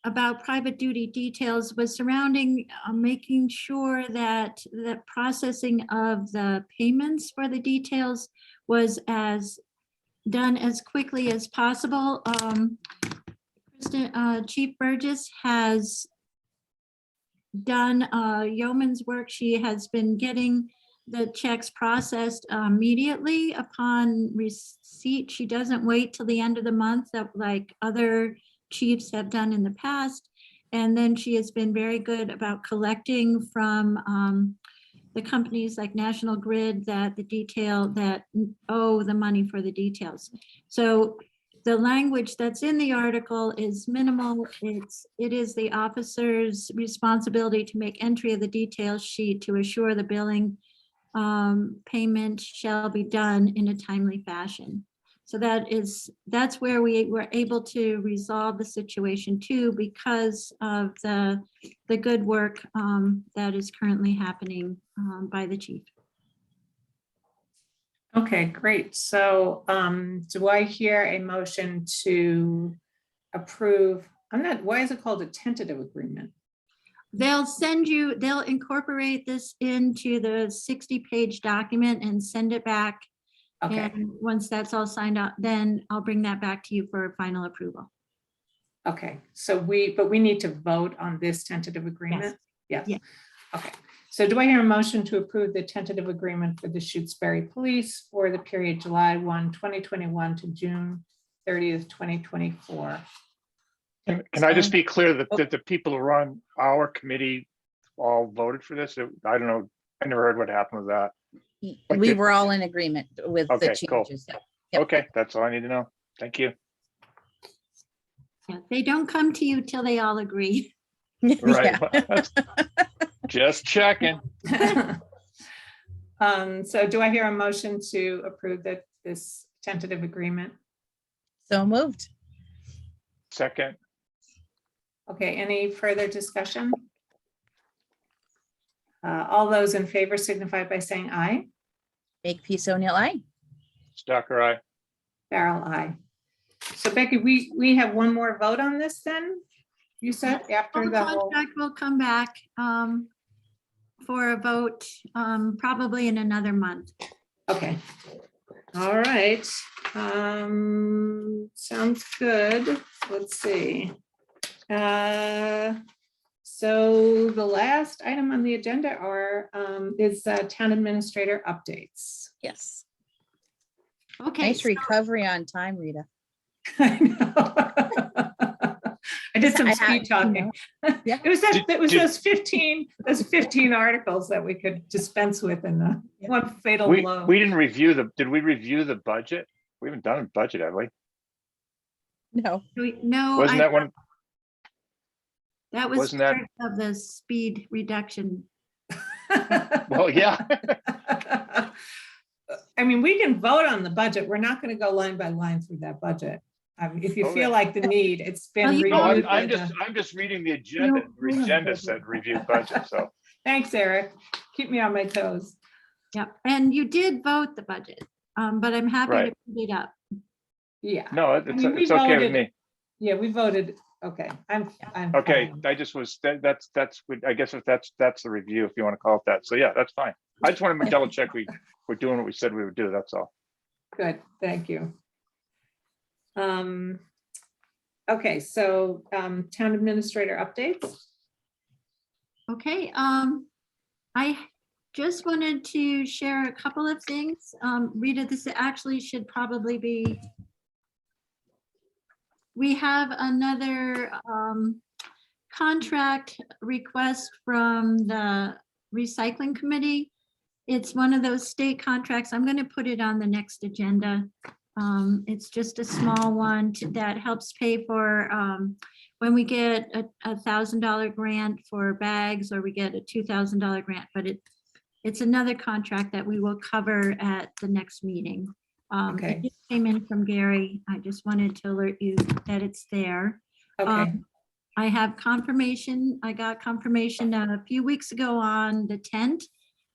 about private duty details was surrounding making sure that the processing of the payments for the details was done as quickly as possible. Chief Burgess has done yeoman's work. She has been getting the checks processed immediately upon receipt. She doesn't wait till the end of the month like other chiefs have done in the past. And then she has been very good about collecting from the companies like National Grid that owe the money for the details. So the language that's in the article is minimal. It is the officer's responsibility to make entry of the details sheet to assure the billing payment shall be done in a timely fashion. So that's where we were able to resolve the situation too, because of the good work that is currently happening by the chief.
Okay, great. So do I hear a motion to approve? Why is it called a tentative agreement?
They'll incorporate this into the 60-page document and send it back.
Okay,
And once that's all signed out, then I'll bring that back to you for final approval.
okay. So but we need to vote on this tentative agreement? Yes.
Yeah.
Okay. So do I hear a motion to approve the tentative agreement for the Shutesbury Police for the period July 1, 2021 to June 30th, 2024?
Can I just
So-
be clear that the people who are on our committee all voted for this? I don't know. I never heard what happened with that. Like
We
did-
were all in agreement with the
Okay, cool.
changes. Yeah. Yep.
Okay, that's all I need to know. Thank you.
Yeah, they don't come to you till they all agree.
Right.
Yeah.
Just checking.
So do I hear a motion to approve this tentative agreement?
So moved.
Second,
Okay, any further discussion? All those in favor signify by saying aye.
Make peace, O'Neill, aye.
Stocker, aye.
Farrell, aye. So Becky, we have one more vote on this then? You said after
The
the whole,
contract will come back for a vote probably in another month.
okay. All right. Sounds good. Let's see. So the last item on the agenda is town administrator updates.
Yes.
Okay,
Nice
so
recovery on time, Rita.
I know. I did some
I had-
speed talking.
Yeah.
It was
Did-
those 15 articles that we could dispense with in the
Yeah.
one fatal
We
blow.
didn't did we review the budget? We haven't done a budget, have we?
No.
no,
Wasn't that one?
that was
wasn't that-
part of the speed reduction.
Well, yeah.
I mean, we can vote on the budget. We're not going to go line by line through that budget. If you
Okay.
feel like the need, it's been
Well, you
No,
reviewed. by
I'm just reading the agenda.
No,
The agenda said review budget, so.
Thanks, Eric. Keep me on my toes.
Yeah, and you did vote the budget, but I'm happy to
Right.
put it up.
Yeah.
No,
I mean, we
it's okay with
voted.
me.
Yeah, we voted. Okay, I'm.
Okay,
fine.
I just was, that's, I guess if that's the review, if you want to call it that. So yeah, that's fine. I just want to double check we're doing what we said we would do, that's all.
Good, thank you. Okay, so town administrator updates.
Okay, I just wanted to share a couple of things. Rita, this actually should probably be we have another contract request from the recycling committee. It's one of those state contracts. I'm going to put it on the next agenda. It's just a small one that helps pay for when we get a $1,000 grant for bags, or we get a $2,000 grant, but it's another contract that we will cover at the next meeting.
Okay.
It just came in from Gary. I just wanted to alert you that it's there.
Okay,
I have confirmation. I got confirmation a few weeks ago on the tent,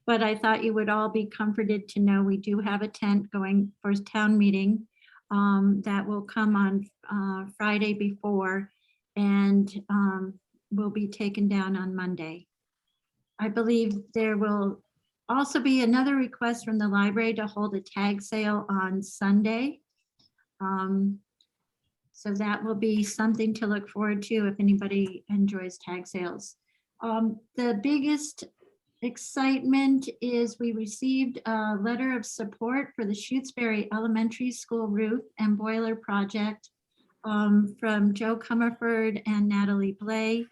but I thought you would all be comforted to know we do have a tent going for town meeting that will come on Friday before, and will be taken down on Monday. I believe there will also be another request from the library to hold a tag sale on Sunday. So that will be something to look forward to if anybody enjoys tag sales. The biggest excitement is we received a letter of support for the Shutesbury Elementary School roof and boiler project from Joe Comerford and Natalie Blay.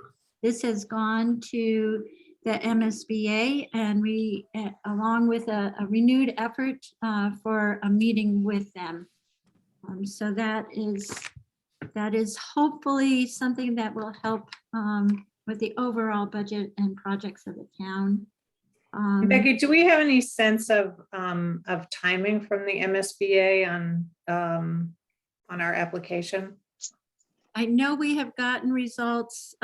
This has gone to the MSBA, and we, along with a renewed effort for a meeting with them. So that is hopefully something that will help with the overall budget and projects of the town.
Becky, do we have any sense of timing from the MSBA on our application?
I know we have gotten results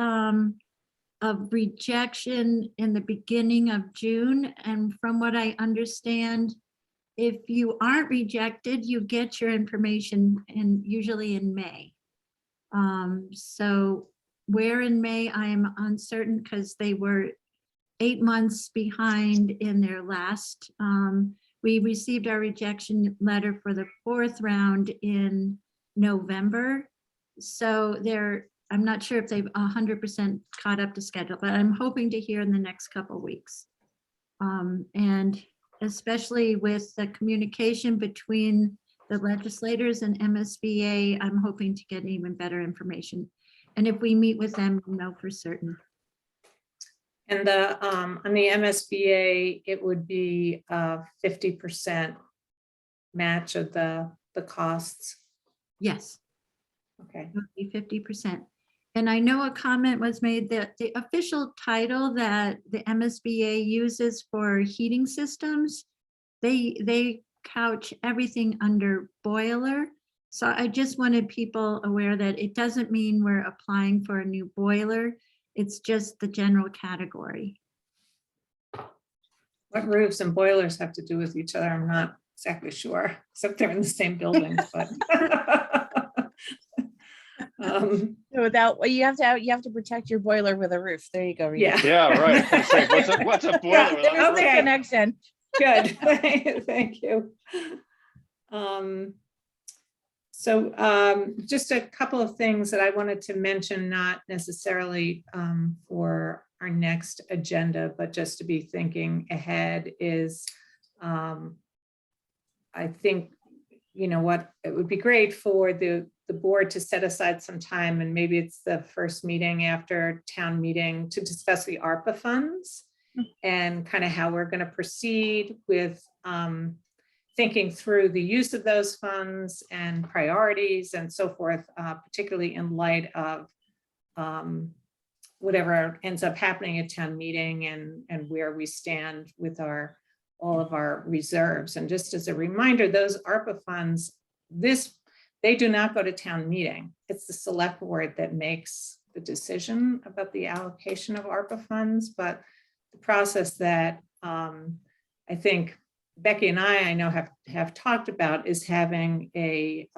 of rejection in the beginning of June. And from what I understand, if you aren't rejected, you get your information usually in May. So where in May, I am uncertain because they were 8 months behind in their last. We received our rejection letter for the 4th round in November. So I'm not sure if they've 100% caught up to schedule, but I'm hoping to hear in the next couple of weeks. And especially with the communication between the legislators and MSBA, I'm hoping to get even better information. And if we meet with them, we'll know for certain.
And on the MSBA, it would be a 50% match of the costs.
Yes,
Okay.
it would be 50%. And I know a comment was made that the official title that the MSBA uses for heating systems, they couch everything under boiler. So I just wanted people aware that it doesn't mean we're applying for a new boiler. It's just the general category.
What roofs and boilers have to do with each other, I'm not exactly sure, except they're in the same buildings, but.
Without, you have to protect your boiler with a roof. There you go. Rita.
Yeah.
Yeah, right. I was gonna say, what's a boiler?
Yeah,
without a
There's
roof?
a
Okay.
connection.
Good, thank you. So just a couple of things that I wanted to mention, not necessarily for our next agenda, but just to be thinking ahead is, I think, you know what, it would be great for the board to set aside some time, and maybe it's the first meeting after town meeting, to discuss the ARPA funds and kind of how we're going to proceed with thinking through the use of those funds and priorities and so forth, particularly in light of whatever ends up happening at town meeting and where we stand with all of our reserves. And just as a reminder, those ARPA funds, they do not go to town meeting. It's the select board that makes the decision about the allocation of ARPA funds. But the process that I think Becky and I know have talked about is having a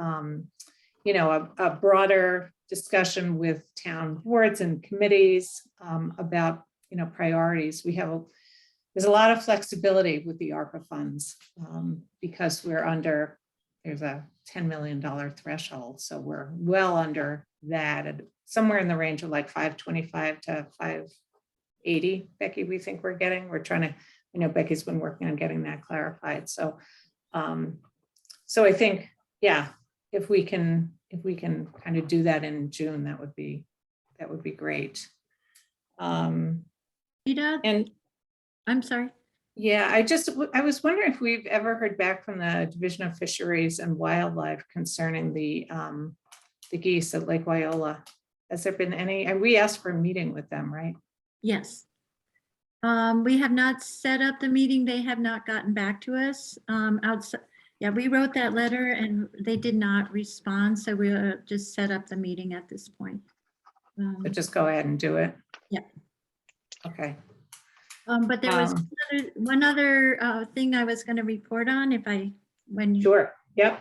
broader discussion with town boards and committees about priorities. There's a lot of flexibility with the ARPA funds because there's a $10 million threshold. So we're well under that, at somewhere in the range of like 525 to 580, Becky, we think we're getting. We're trying to, Becky's been working on getting that clarified. So, so I think, yeah, if we can if we can kind of do that in June, that would be great.
Rita,
And
I'm sorry.
yeah, I was wondering if we've ever heard back from the Division of Fisheries and Wildlife concerning the geese at Lake Wyola. Has there been any, and we asked for a meeting with them, right?
Yes. We have not set up the meeting. They have not gotten back to us. Outside, yeah, we wrote that letter and they did not respond. So we'll just set up the meeting at this point.
But just go ahead and do it.
Yeah.
Okay.
But there was one other thing I was going to report on
Sure. Yep.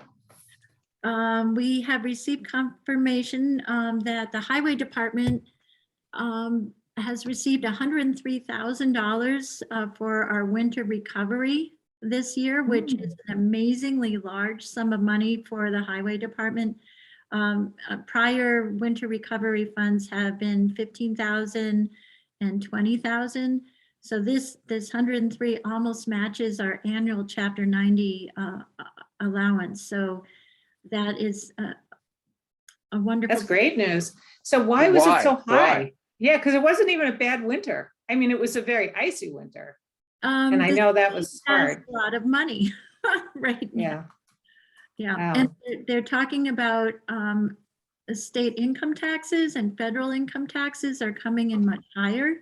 We have received confirmation that the highway department has received $103,000 for our winter recovery this year, which is an amazingly large sum of money for the highway department. Prior winter recovery funds have been $15,000 and $20,000. So this 103 almost matches our annual Chapter 90 allowance. So that is a wonderful.
That's great news. So why was it so high?
Why?
Yeah, because it wasn't even a bad winter. I mean, it was a very icy winter. And I
the
know that was
state has
hard.
a lot of money right now.
Yeah.
Yeah,
Wow.
and they're talking about state income taxes and federal income taxes are coming in much higher.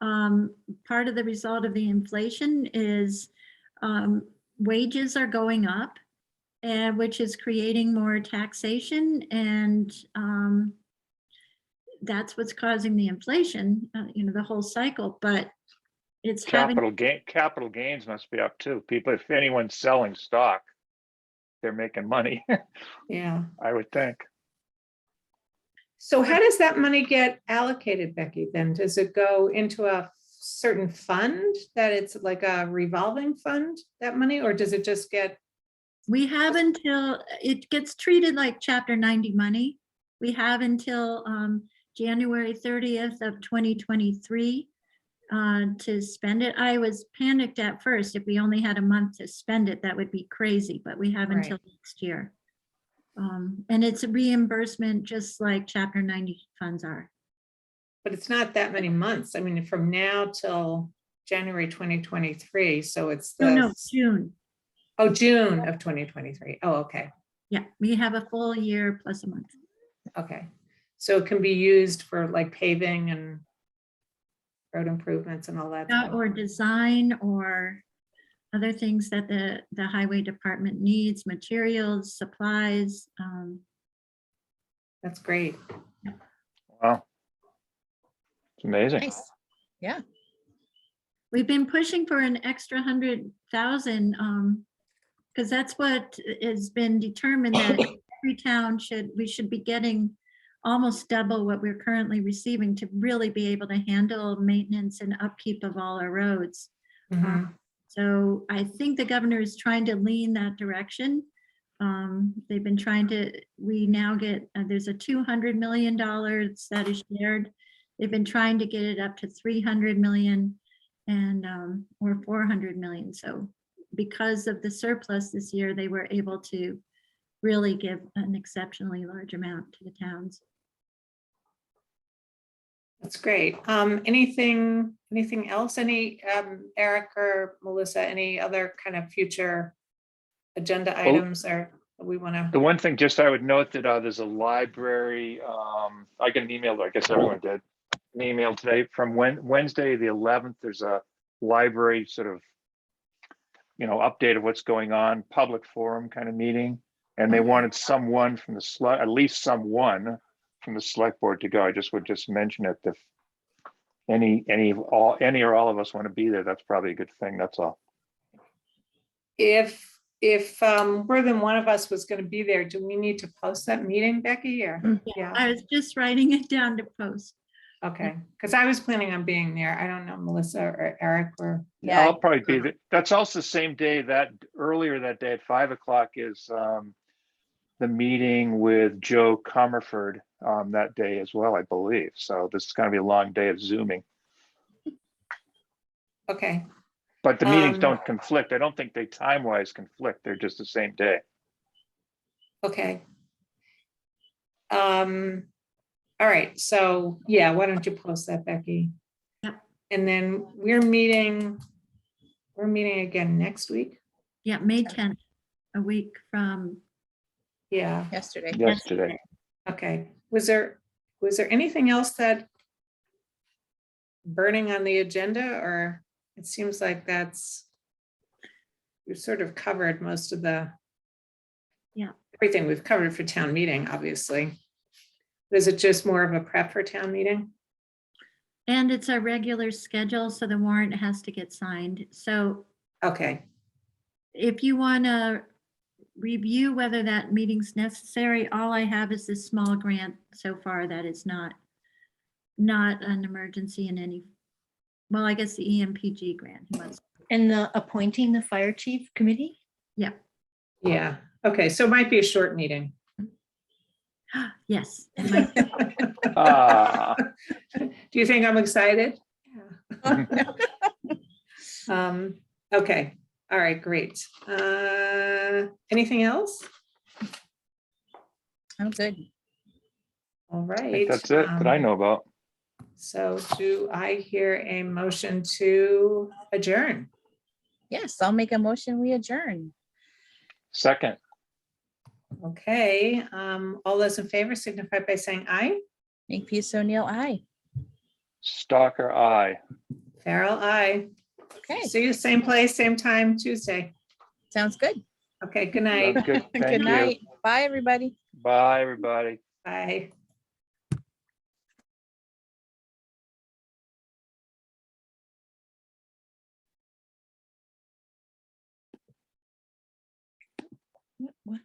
Part of the result of the inflation is wages are going up, and which is creating more taxation, and that's what's causing the inflation, the whole cycle. But it's
Capital gains must be up too. People, if anyone's selling stock, they're making money,
Yeah.
I would think.
So how does that money get allocated, Becky, then? Does it go into a certain fund that it's like a revolving fund, that money, or does it just get?
We have until it gets treated like Chapter 90 money. We have until January 30th of 2023 to spend it. I was panicked at first. If we only had a month to spend it, that would be crazy, but we have until next year. And it's a reimbursement just like Chapter 90 funds are.
But it's not that many months. I mean, from now till January 2023. So it's
No, June.
Oh, June of 2023. Oh, okay.
Yeah, we have a full year plus a month.
Okay. So it can be used for like paving and road improvements and all that stuff.
Or design or other things that the highway department needs, materials, supplies.
That's great.
Wow. It's amazing.
Nice. Yeah.
We've been pushing for an extra 100,000 because that's what has been determined that every town we should be getting almost double what we're currently receiving to really be able to handle maintenance and upkeep of all our roads.
Mhm.
So I think the governor is trying to lean that direction. They've been trying to, we now get, there's a $200 million that is shared. They've been trying to get it up to 300 million and or 400 million. So because of the surplus this year, they were able to really give an exceptionally large amount to the towns.
That's great. Anything else? Any, Eric or Melissa, any other kind of future agenda items or we want to?
The one thing, just I would note that there's a library, I got an email, I guess everyone did, an email today from Wednesday, the 11th, there's a library sort of, update of what's going on, public forum kind of meeting. And they wanted someone from at least someone from the select board to go. I would just mention it. If any or all of us want to be there, that's probably a good thing. That's all.
If more than one of us was going to be there, do we need to post that meeting, Becky? Or yeah.
I was just writing it down to post.
Okay, because I was planning on being there. I don't know, Melissa or Eric or.
Yeah.
I'll probably be there. That's also the same day earlier that day at 5 o'clock is the meeting with Joe Comerford that day as well, I believe. So this is going to be a long day of Zooming.
Okay.
But the meetings don't conflict. I don't think they time-wise conflict. They're just the same day.
Okay. All right, so yeah, why don't you post that, Becky?
Yep.
And then we're meeting again next week.
Yeah, May 10th, a week from
Yeah,
Yesterday.
Yesterday.
okay. Was there anything else that burning on the agenda, or it seems like we've sort of covered most of everything we've covered for town meeting, obviously. Is it just more of a prep for town meeting?
And it's a regular schedule, so the warrant has to get signed. So
Okay,
if you want to review whether that meeting's necessary, all I have is this small grant so far that is not an emergency in any, well, I guess the EMPG grant was.
And the appointing the fire chief committee?
Yeah,
yeah, okay, so it might be a short meeting.
yes. it might be.
Ah,
Do you think I'm excited? Okay, all right, great. Anything else?
I'm good.
All
I think
right.
that's it that I know about.
So do I hear a motion to adjourn?
Yes, I'll make a motion. We adjourn.
Second,
Okay, all those in favor signify by saying aye.
Makepeace O'Neill, aye.
Stalker, aye.
Farrell, aye.
Okay,
See you same place, same time, Tuesday.
sounds good.
Okay, good night.
Sounds good. Thank
Good
you.
night. Bye, everybody.
Bye, everybody.
Bye.
What?